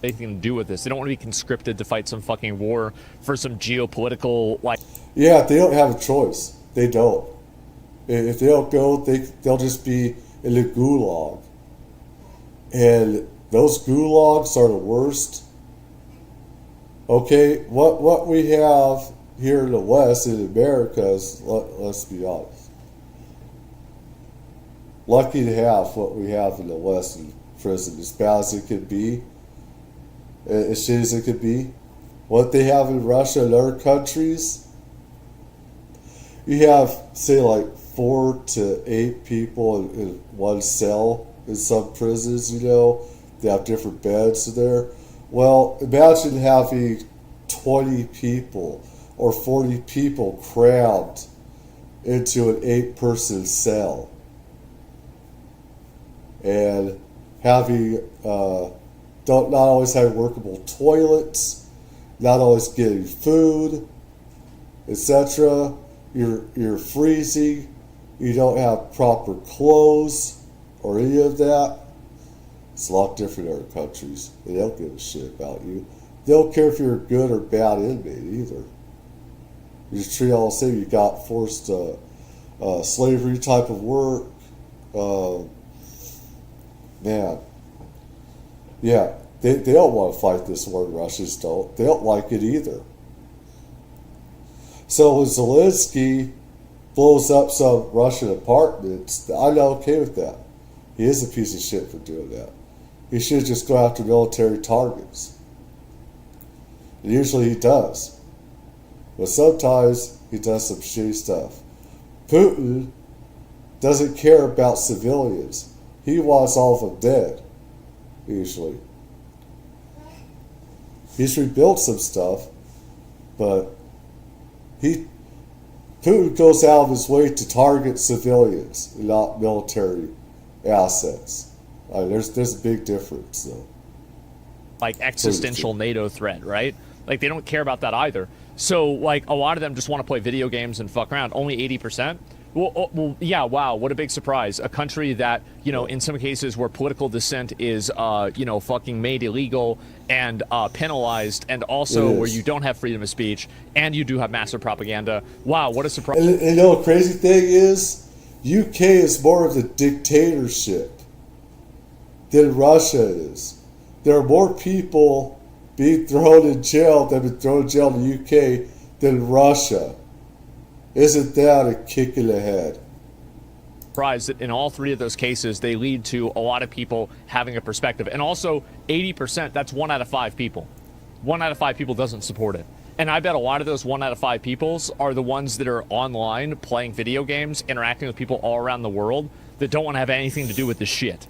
anything to do with this. They don't want to be conscripted to fight some fucking war for some geopolitical Yeah, they don't have a choice. They don't. If they don't go, they'll just be in the gulag, and those gulags are the worst. Okay, what we have here in the West, in America, is, let's be honest, lucky to have what we have in the West in prison, as bad as it could be, as shitty as it could be. What they have in Russia and other countries, you have, say, like 4 to 8 people in one cell in some prisons, they have different beds there. Well, imagine having 20 people or 40 people crammed into an 8-person cell and having not always having workable toilets, not always getting food, etc. You're freezing. You don't have proper clothes or any of that. It's a lot different in other countries. They don't give a shit about you. They don't care if you're a good or bad inmate either. You just treat all the same. You got forced slavery type of work. Man. Yeah, they don't want to fight this war. Russians don't. They don't like it either. So when Zelensky blows up some Russian apartments, I'm not okay with that. He is a piece of shit for doing that. He should just go after military targets. And usually he does. But sometimes he does some shitty stuff. Putin doesn't care about civilians. He wants all of them dead, usually. He's rebuilt some stuff, but Putin goes out of his way to target civilians, not military assets. I mean, there's a big difference, though. Existential NATO threat, right? They don't care about that either. So, like, a lot of them just want to play video games and fuck around. Only 80%? Well, yeah, wow, what a big surprise. A country that, you know, in some cases where political dissent is, you know, fucking made illegal and penalized, and also where you don't have freedom of speech, and you do have massive propaganda. Wow, what a surprise. And you know, the crazy thing is, UK is more of a dictatorship than Russia is. There are more people being thrown in jail that have been thrown in jail in the UK than Russia. Isn't that a kick in the head? Surprised that in all three of those cases, they lead to a lot of people having a perspective. And also, 80%, that's 1 out of 5 people. 1 out of 5 people doesn't support it. And I bet a lot of those 1 out of 5 peoples are the ones that are online playing video games, interacting with people all around the world that don't want to have anything to do with this shit.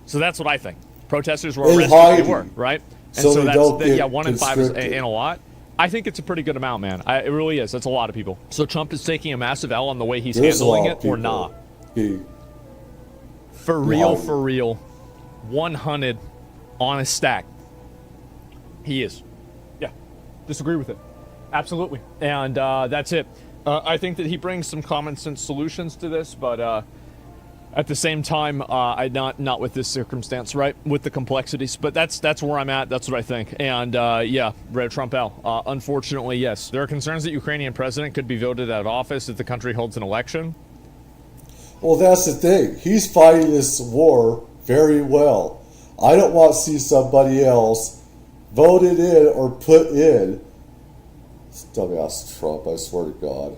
So that's what I think. Protesters were arrested, they were, right? And so that's, yeah, 1 in 5 is in a lot. I think it's a pretty good amount, man. It really is. That's a lot of people. So Trump is taking a massive L on the way he's handling it, or not? For real, 100 on a stack. He is. Yeah, disagree with it. Absolutely. And that's it. I think that he brings some common sense solutions to this, but at the same time, not with this circumstance, right? With the complexities, but that's where I'm at. That's what I think. And yeah, Red Trump L. Unfortunately, yes, there are concerns that Ukrainian president could be voted out of office if the country holds an election. Well, that's the thing. He's fighting this war very well. I don't want to see somebody else voted in or put in. Dumbass Trump, I swear to God.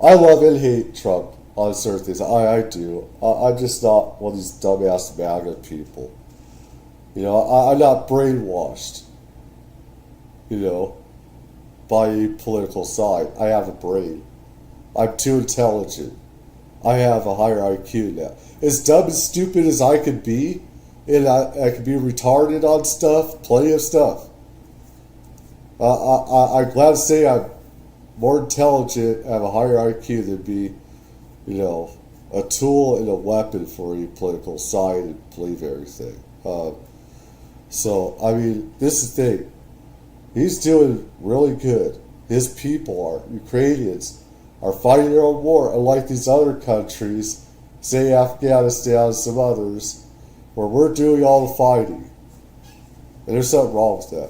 I love and hate Trump on certain things. I do. I'm just not one of these dumbass MAGA people. You know, I'm not brainwashed, you know, by a political side. I have a brain. I'm too intelligent. I have a higher IQ now. As dumb and stupid as I could be, and I could be retarded on stuff, plenty of stuff. I'm glad to say I'm more intelligent, have a higher IQ than be, you know, a tool and a weapon for a political side and believe everything. So, I mean, this is the thing. He's doing really good. His people are, Ukrainians, are fighting their own war, unlike these other countries, say Afghanistan and some others, where we're doing all the fighting. And there's something wrong with that.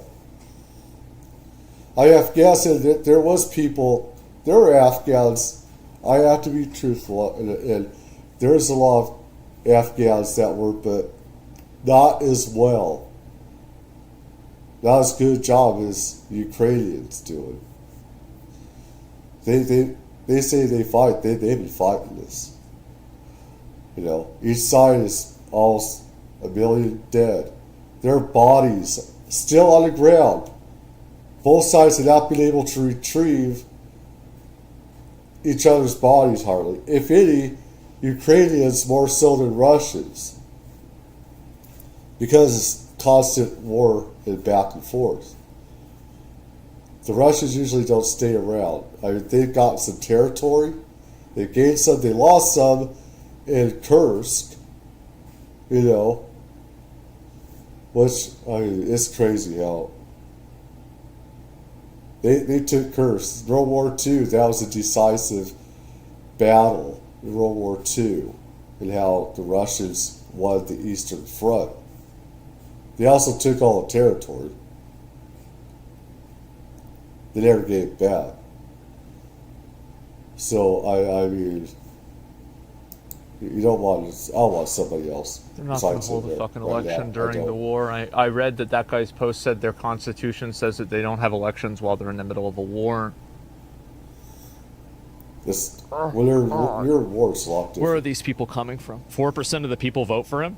Afghanistan, there was people, there were Afghans, I have to be truthful, and there's a lot of Afghans that were, but not as well. Not as good a job as the Ukrainians doing. They say they fight, they've been fighting this. You know, each side is almost 1 million dead. Their bodies still on the ground. Both sides have not been able to retrieve each other's bodies hardly. If any, Ukrainians more so than Russians. Because it's constant war and back and forth. The Russians usually don't stay around. I mean, they've got some territory. They gained some, they lost some in Kursk, you know. Which, I mean, it's crazy how They took Kursk. World War II, that was a decisive battle in World War II, and how the Russians won the Eastern Front. They also took all the territory. They never gave it back. So, I mean, you don't want to, I don't want somebody else. They're not going to hold a fucking election during the war. I read that guy's post said their constitution says that they don't have elections while they're in the middle of a war. When you're in war, it's a lot different. Where are these people coming from? 4% of the people vote for him?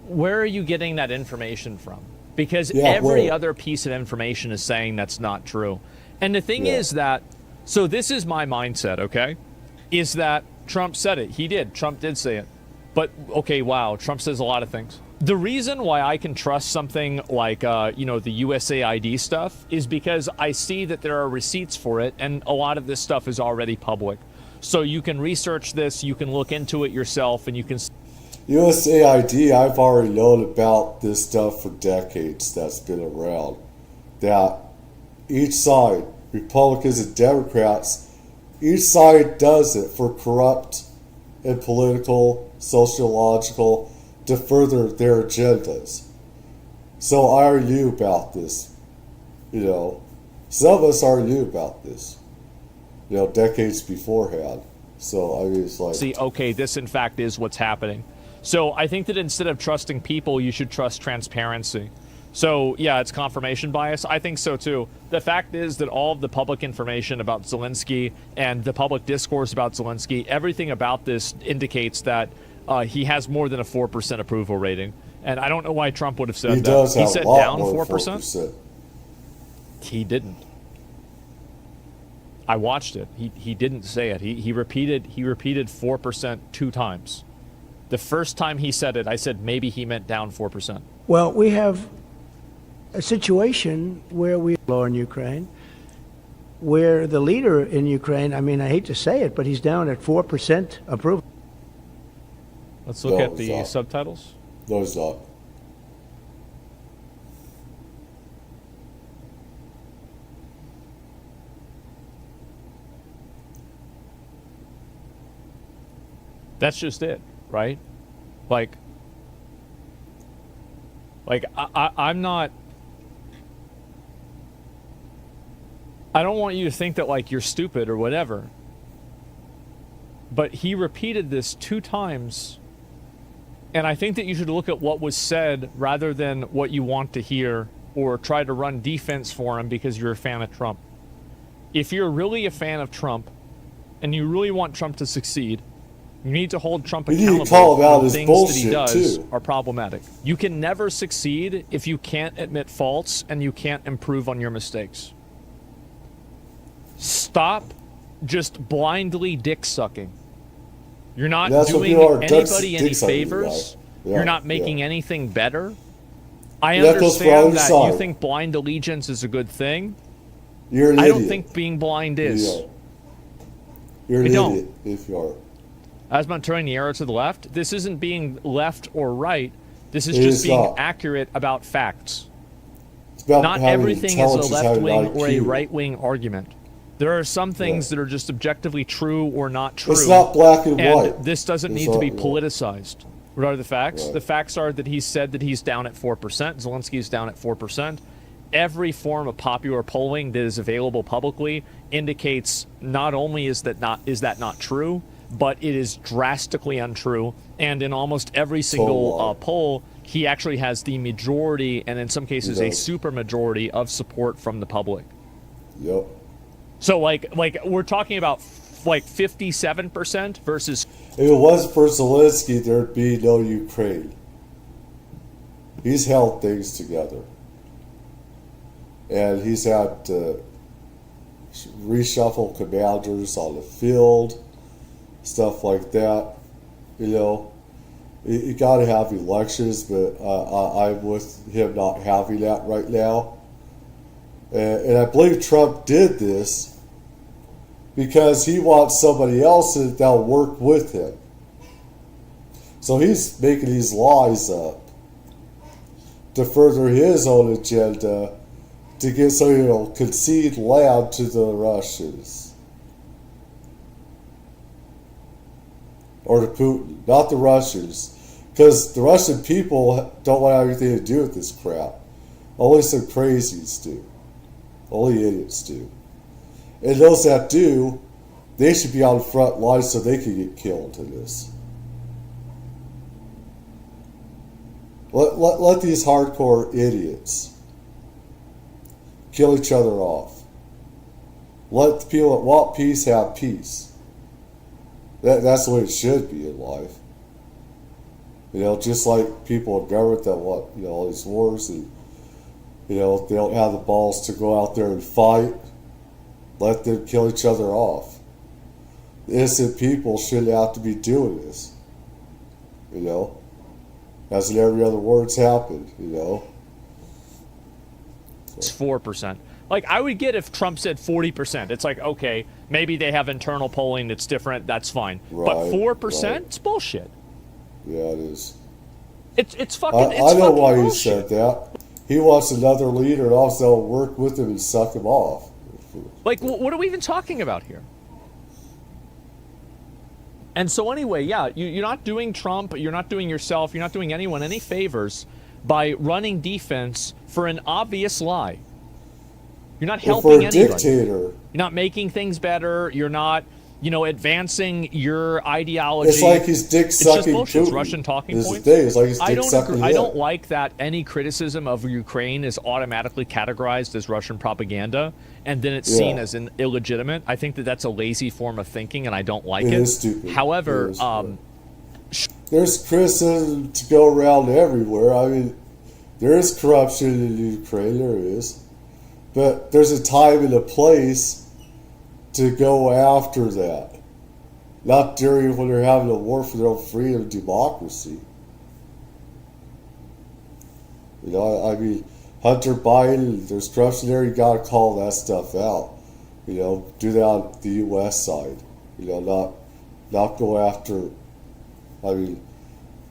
Where are you getting that information from? Because every other piece of information is saying that's not true. And the thing is that, so this is my mindset, okay? Is that Trump said it. He did. Trump did say it. But, okay, wow, Trump says a lot of things. The reason why I can trust something like, you know, the USAID stuff is because I see that there are receipts for it, and a lot of this stuff is already public. So you can research this, you can look into it yourself, and you can... USAID, I've already known about this stuff for decades that's been around. That each side, Republicans and Democrats, each side does it for corrupt and political, sociological, to further their agendas. So I already knew about this. You know, some of us already knew about this, you know, decades beforehand. So I mean, it's like, see, okay, this in fact is what's happening. So I think that instead of trusting people, you should trust transparency. So yeah, it's confirmation bias. I think so too. The fact is that all of the public information about Zelensky and the public discourse about Zelensky, everything about this indicates that he has more than a 4% approval rating. And I don't know why Trump would have said that. He said down 4%. He didn't. I watched it. He didn't say it. He repeated 4% 2 times. The first time he said it, I said maybe he meant down 4%. Well, we have a situation where we are in Ukraine, where the leader in Ukraine, I mean, I hate to say it, but he's down at 4% approval. Let's look at the subtitles. No, it's not. That's just it, right? Like I'm not. I don't want you to think that like you're stupid or whatever. But he repeated this 2 times. And I think that you should look at what was said rather than what you want to hear or try to run defense for him because you're a fan of Trump. If you're really a fan of Trump and you really want Trump to succeed, you need to hold Trump accountable for the things that he does are problematic. You can never succeed if you can't admit faults and you can't improve on your mistakes. Stop just blindly dick sucking. You're not doing anybody any favors. Yeah, you're not making anything better. I understand that you think blind allegiance is a good thing. You're an I idiot. don't think being blind is. You're an idiot if you are. As I'm turning the arrow to the left, this isn't being left or right. This is just being accurate about facts. Not everything is a left-wing or a right-wing argument. There are some things that are just objectively true or not true. It's not black and white. This doesn't need to be politicized. What are the facts? The facts are that he said that he's down at 4%. Zelensky is down at 4%. Every form of popular polling that is available publicly indicates not only is that not true, but it is drastically untrue. And in almost every single poll, he actually has the majority, and in some cases a super majority of support from the public. Yep. So like we're talking about like 57% versus. If it wasn't for Zelensky, there'd be no Ukraine. He's held things together, and he's had to reshuffle commanders on the field, stuff like that. You know, you got to have elections, but I'm with him not having that right now. And I believe Trump did this because he wants somebody else that'll work with him. So he's making these lies up to further his own agenda to get somebody to concede land to the Russians. Or to Putin, not the Russians. Because the Russian people don't want anything to do with this crap. Only some crazies do. Only idiots do. And those that do, they should be on the front line so they can get killed in this. Let these hardcore idiots kill each other off. Let the people that want peace have peace. That's the way it should be in life. You know, just like people in government that want, you know, all these wars and, you know, they don't have the balls to go out there and fight. Let them kill each other off. Innocent people shouldn't have to be doing this. You know? As in every other word's happened, you know? It's 4%. Like, I would get if Trump said 40%. It's like, okay, maybe they have internal polling that's different. That's fine. But 4%? It's bullshit. Yeah, it is. It's fucking. I know fucking why he bullshit. said that. He wants another leader and also work with him and suck him off. Like, what are we even talking about here? And so anyway, yeah, you're not doing Trump, you're not doing yourself, you're not doing anyone any favors by running defense for an obvious lie. You're not helping anybody. Dictator. You're not making things better. You're not, advancing your ideology. It's like he's dick sucking. It's just bullshit. It's Russian talking points. It's like he's dick sucking. I don't like that any criticism of Ukraine is automatically categorized as Russian propaganda, and then it's seen as an illegitimate. I think that that's a lazy form of thinking, and I don't like it. It is stupid. However, there's criticism to go around everywhere. I mean, there is corruption in Ukraine. There is. But there's a time and a place to go after that. Not during when they're having a war for their own freedom and democracy. I mean, Hunter Biden, there's corruption there, you gotta call that stuff out. Do that on the US side. Not go after, I mean,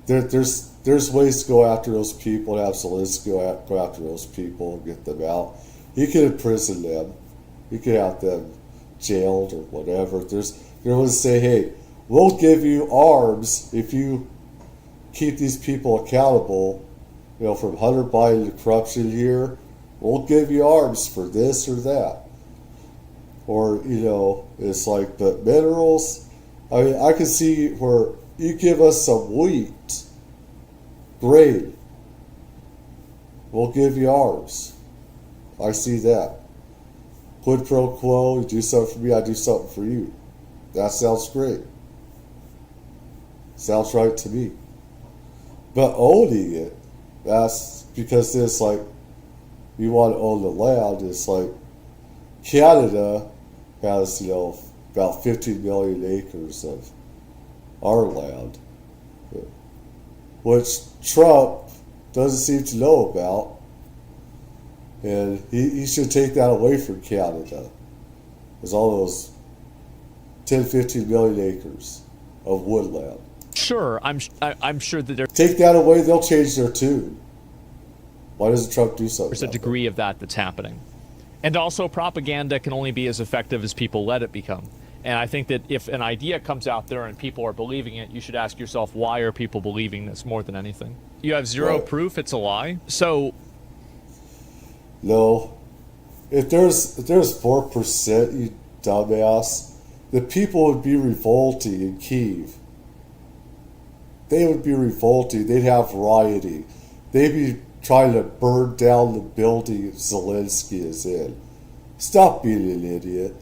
there's ways to go after those people, and have Zelensky go after those people and get them out. He could imprison them. He could have them jailed or whatever. There was say, hey, we'll give you arms if you keep these people accountable. From Hunter Biden to corruption here, we'll give you arms for this or that. Or, it's like, but minerals, I mean, I can see where you give us some wheat, grain, we'll give you arms. I see that. Quid pro quo, you do something for me, I do something for you. That sounds great. Sounds right to me. But owning it, that's because it's like, you want to own the land, it's like, Canada has, about 15 million acres of our land, which Trump doesn't seem to know about. And he should take that away from Canada. There's all those 10, 15 million acres of woodland. Sure, I'm sure that take that away, they'll change their tune. Why doesn't Trump do something? There's a degree of that's happening. And also, propaganda can only be as effective as people let it become. And I think that if an idea comes out there and people are believing it, you should ask yourself, why are people believing this more than anything? You have zero proof it's a lie. So no. If there's 4%, you dumbass, the people would be revolting in Kyiv. They would be revolting. They'd have rioting. They'd be trying to burn down the building Zelensky is in. Stop being an idiot.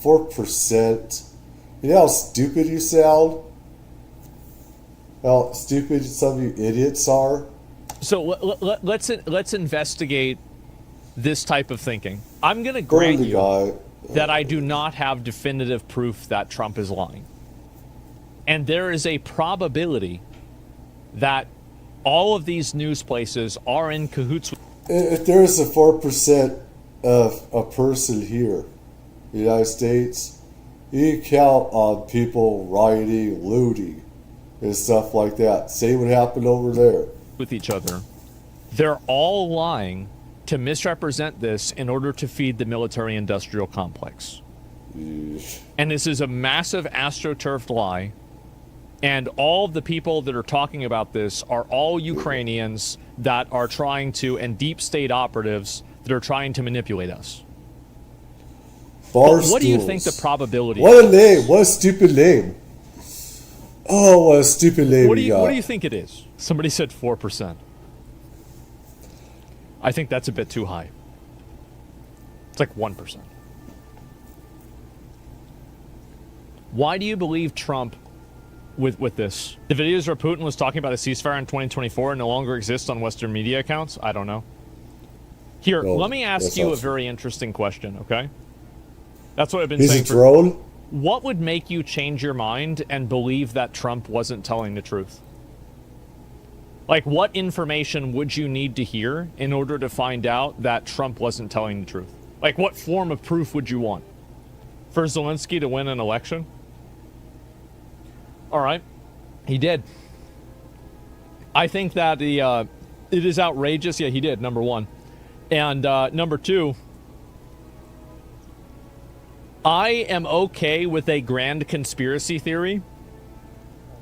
4%. You know how stupid you sound? How stupid some of you idiots are? So let's investigate this type of thinking. I'm going to grant you that I do not have definitive proof that Trump is lying. And there is a probability that all of these news places are in cahoots with. If there is a 4% of a person here in the United States, you count on people rioting, looting, and stuff like that. Say what happened over there. With each other. They're all lying to misrepresent this in order to feed the military-industrial complex. And this is a massive astroturfed lie. And all the people that are talking about this are all Ukrainians that are trying to, and deep state operatives that are trying to manipulate us. What do you think the probability What a name. What a stupid name. Oh, what a stupid name what do you think it is? Somebody said 4%. I think that's a bit too high. It's like 1%. Why do you believe Trump with this? The videos where Putin was talking about a ceasefire in 2024 no longer exist on Western media accounts? I don't know. Here, let me ask you a very interesting question, okay? That's what I've been saying. He's a drone? What would make you change your mind and believe that Trump wasn't telling the truth? Like, what information would you need to hear in order to find out that Trump wasn't telling the truth? Like, what form of proof would you want? For Zelensky to win an election? All right, he did. I think that it is outrageous. Yeah, he did, number one. And number two, I am okay with a grand conspiracy theory,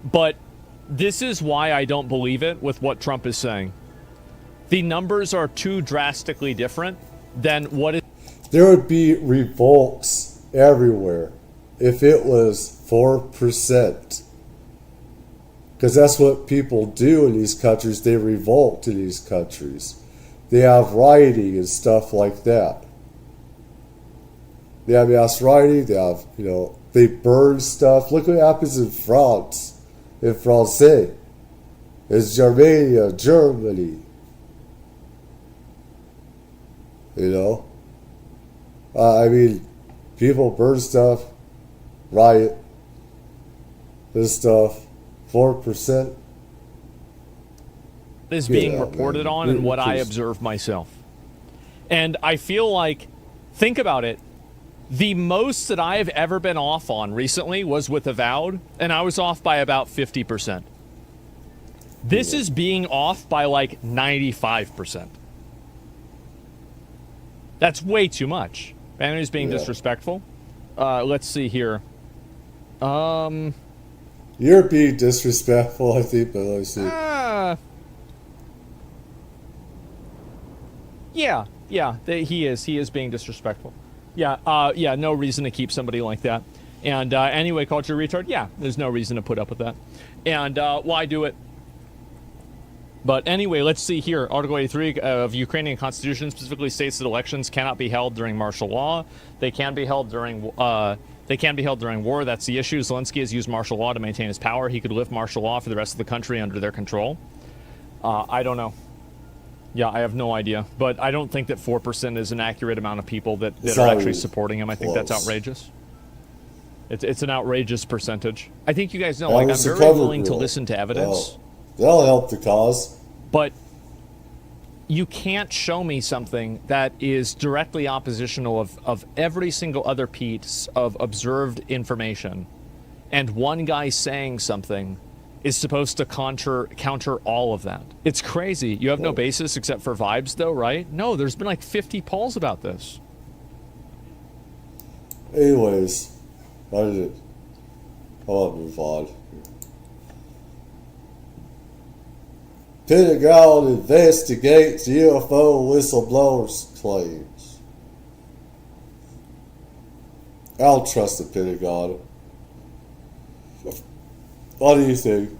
but this is why I don't believe it with what Trump is saying. The numbers are too drastically different than what is. There would be revolts everywhere if it was 4%. Because that's what people do in these countries. They revolt in these countries. They have rioting and stuff like that. They have mass rioting. They have, they burn stuff. Look what happens in France, in Francais. It's Germania, Germany. I mean, people burn stuff, riot, this stuff, 4%. Is being reported on and what I observe myself. And I feel like, think about it, the most that I have ever been off on recently was with Avowed, and I was off by about 50%. This is being off by like 95%. That's way too much. Banner's being disrespectful. Let's see here. You're being disrespectful, I think, but let's see. Yeah, he is being disrespectful. Yeah, no reason to keep somebody like that. And anyway, culture retard, yeah, there's no reason to put up with that. And why do it? But anyway, let's see here. Article 83 of Ukrainian Constitution specifically states that elections cannot be held during martial law. They can be held during war. That's the issue. Zelensky has used martial law to maintain his power. He could lift martial law for the rest of the country under their control. I don't know. Yeah, I have no idea. But I don't think that 4% is an accurate amount of people that are actually supporting him. I think that's outrageous. It's an outrageous percentage. I think you guys know, I'm very willing to listen to evidence. That'll help the cause. But you can't show me something that is directly oppositional of every single other piece of observed information. And one guy saying something is supposed to counter all of that. It's crazy. You have no basis except for vibes, though, right? No, there's been like 50 polls about this. Anyways, I'll move on. Pentagon investigates UFO whistleblowers' claims. I don't trust the Pentagon. What do you think?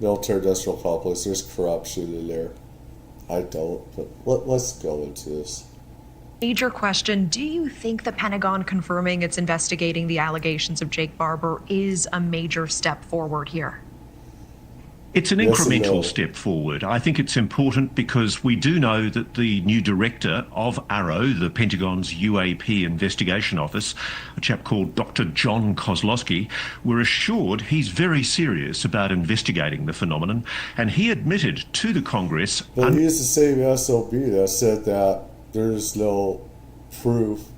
Military-industrial complex, there's corruption in there. I don't, but let's go into this. Major question, do you think the Pentagon confirming it's investigating the allegations of Jake Barber is a major step forward here? It's an incremental step forward. I think it's important because we do know that the new director of AARO, the Pentagon's UAP investigation office, a chap called Dr. John Kozlowski, were assured he's very serious about investigating the phenomenon, and he admitted to the Congress... But he's the same SOB that said that there's no proof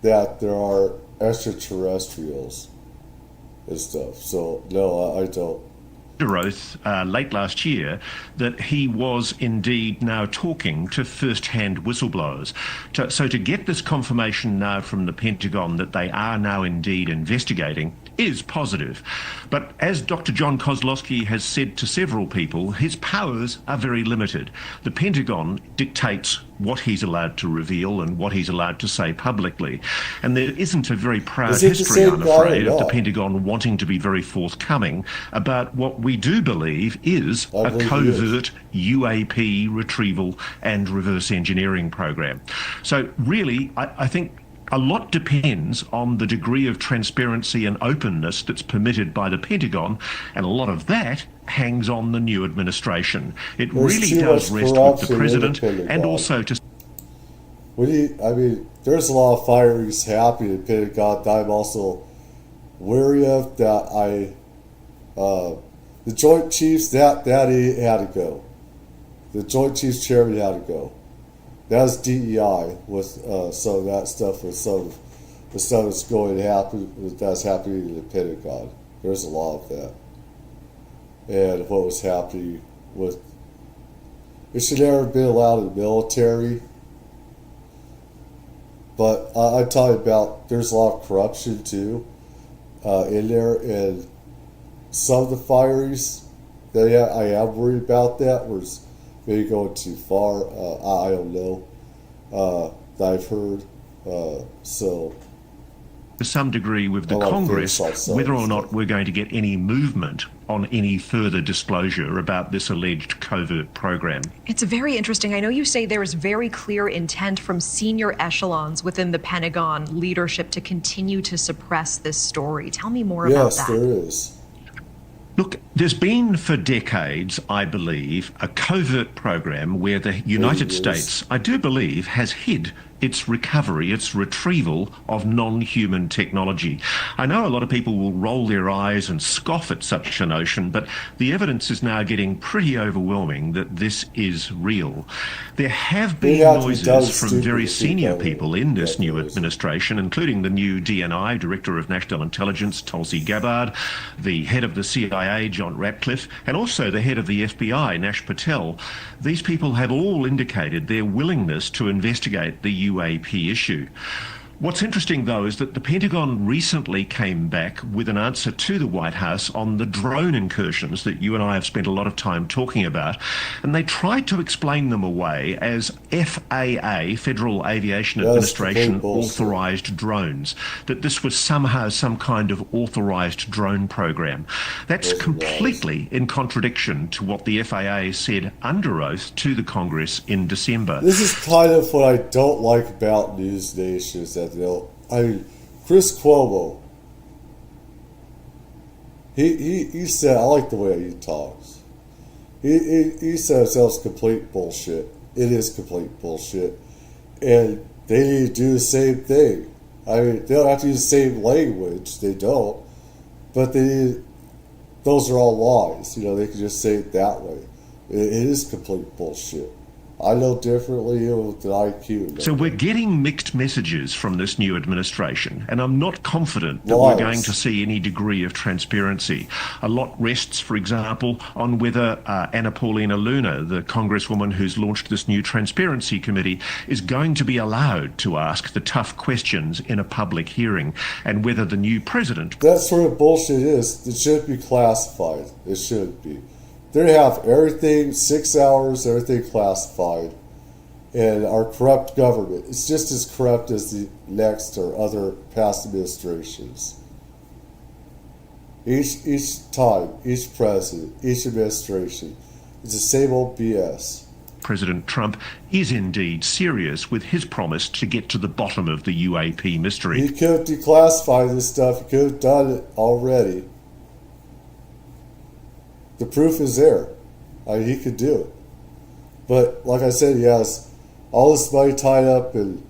that there are extraterrestrials and stuff. So, no, I don't. Oath late last year that he was indeed now talking to first-hand whistleblowers. So to get this confirmation now from the Pentagon that they are now indeed investigating is positive. But as Dr. John Kozlowski has said to several people, his powers are very limited. The Pentagon dictates what he's allowed to reveal and what he's allowed to say publicly. And there isn't a very proud history, I'm afraid, of the Pentagon wanting to be very forthcoming about what we do believe is a covert UAP retrieval and reverse engineering program. So really, I think a lot depends on the degree of transparency and openness that's permitted by the Pentagon, and a lot of that hangs on the new administration. It really does rest with the president and also to... there's a lot of firings happening in the Pentagon that I'm also wary of, that the Joint Chiefs, that he had to go. The Joint Chiefs Chairman had to go. That was DEI with some of that stuff, with some of the stuff that's happening in the Pentagon. There's a lot of that. and what was happening with. It should never have been allowed in the military. But I tell you about, there's a lot of corruption too in there, and some of the firings that I am worried about that was maybe going too far. I don't know. That I've heard. So. To some degree with the Congress, whether or not we're going to get any movement on any further disclosure about this alleged covert program. It's very interesting. I know you say there is very clear intent from senior echelons within the Pentagon leadership to continue to suppress this story. Tell me more about that. Yes, there is. Look, there's been for decades, I believe, a covert program where the United States, I do believe, has hid its recovery, its retrieval of non-human technology. I know a lot of people will roll their eyes and scoff at such a notion, but the evidence is now getting pretty overwhelming that this is real. There have been noises from very senior people in this new administration, including the new DNI, Director of National Intelligence, Tulsi Gabbard, the head of the CIA, John Ratcliffe, and also the head of the FBI, Nash Patel. These people have all indicated their willingness to investigate the UAP issue. What's interesting, though, is that the Pentagon recently came back with an answer to the White House on the drone incursions that you and I have spent a lot of time talking about, and they tried to explain them away as FAA, Federal Aviation Administration, authorized drones, that this was somehow some kind of authorized drone program. That's completely in contradiction to what the FAA said under oath to the Congress in December. This is kind of what I don't like about news nations. That Chris Cuomo, he said, I like the way he talks. He says that's complete bullshit. It is complete bullshit. And they need to do the same thing. I mean, they don't have to use the same language. They don't. But those are all lies. You know, they can just say it that way. It is complete bullshit. I know differently with the IQ. So we're getting mixed messages from this new administration, and I'm not confident that we're going to see any degree of transparency. A lot rests, for example, on whether Anna Paulina Luna, the congresswoman who's launched this new transparency committee, is going to be allowed to ask the tough questions in a public hearing, and whether the new president... That's sort of bullshit is. It should be classified. It should be. They have everything, 6 hours, everything classified. And our corrupt government, it's just as corrupt as the next or other past administrations. Each time, each president, each administration, it's the same old BS. President Trump is indeed serious with his promise to get to the bottom of the UAP mystery. He could have declassified this stuff. He could have done it already. The proof is there. I mean, he could do it. But like I said, he has all this money tied up in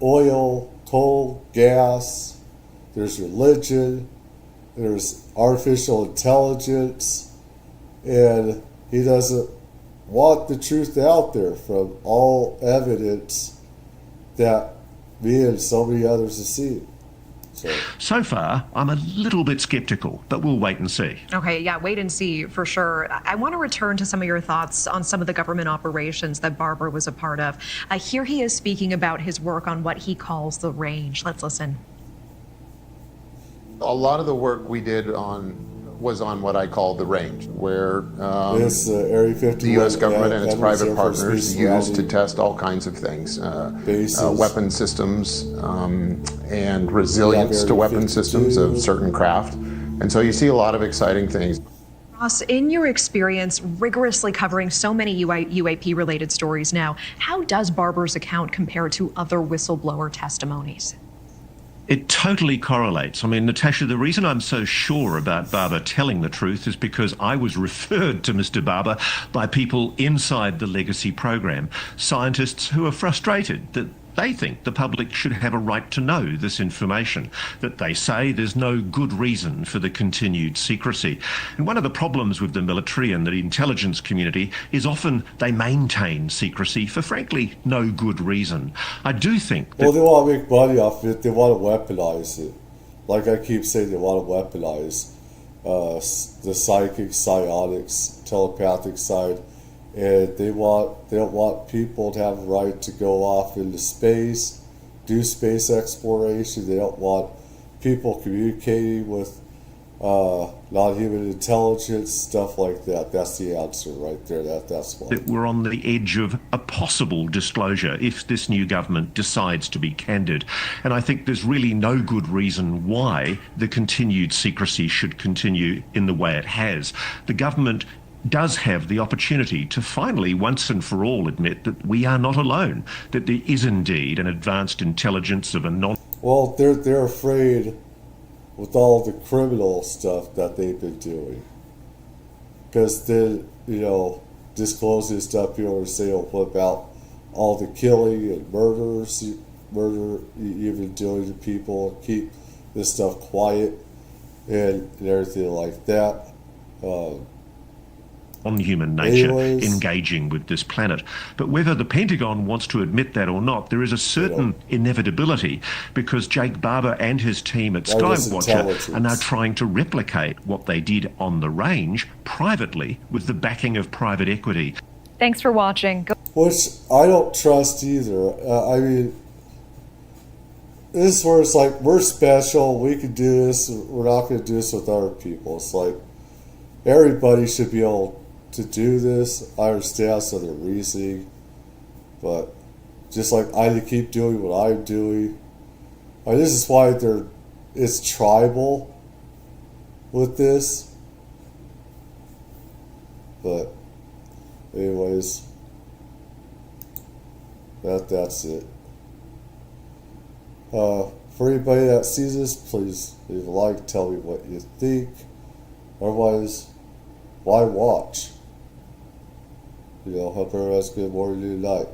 oil, coal, gas. There's religion. There's artificial intelligence. And he doesn't want the truth out there from all evidence that me and so many others have seen. So far, I'm a little bit skeptical, but we'll wait and see. Okay, yeah, wait and see for sure. I want to return to some of your thoughts on some of the government operations that Barber was a part of. Here he is speaking about his work on what he calls the range. Let's listen. A lot of the work we did was on what I call the range, where the U.S. government and its private partners use to test all kinds of things, weapon systems and resilience to weapon systems of certain craft. And so you see a lot of exciting things. Ross, in your experience rigorously covering so many UAP-related stories now, how does Barber's account compare to other whistleblower testimonies? It totally correlates. I mean, Natasha, the reason I'm so sure about Barber telling the truth is because I was referred to Mr. Barber by people inside the legacy program, scientists who are frustrated that they think the public should have a right to know this information, that they say there's no good reason for the continued secrecy. And one of the problems with the military and the intelligence community is often they maintain secrecy for, frankly, no good reason. I do think that... Well, they want to make money off it. They want to weaponize it. Like I keep saying, they want to weaponize the psychic, psionics, telepathic side, and they don't want people to have a right to go off into space, do space exploration. They don't want people communicating with non-human intelligence, stuff like that. That's the answer right there. That's why. That we're on the edge of a possible disclosure if this new government decides to be candid. And I think there's really no good reason why the continued secrecy should continue in the way it has. The government does have the opportunity to finally, once and for all, admit that we are not alone, that there is indeed an advanced intelligence of a non... Well, they're afraid with all the criminal stuff that they've been doing. Because then, disclosing stuff, people are saying, what about all the killing and murder you've been doing to people, keep this stuff quiet and everything like that. On human nature engaging with this planet. But whether the Pentagon wants to admit that or not, there is a certain inevitability, because Jake Barber and his team at Skywatcher are now trying to replicate what they did on the range privately with the backing of private equity. Thanks for watching. Which I don't trust either. This is where it's like, we're special, we can do this, we're not going to do this with other people. It's like, everybody should be able to do this. I understand some of the reasoning, but just like I keep doing what I'm doing. This is why it's tribal with this. But anyways, that's it. For anybody that sees this, please leave a like, tell me what you think. Otherwise, why watch? Hope everyone has a good morning and night.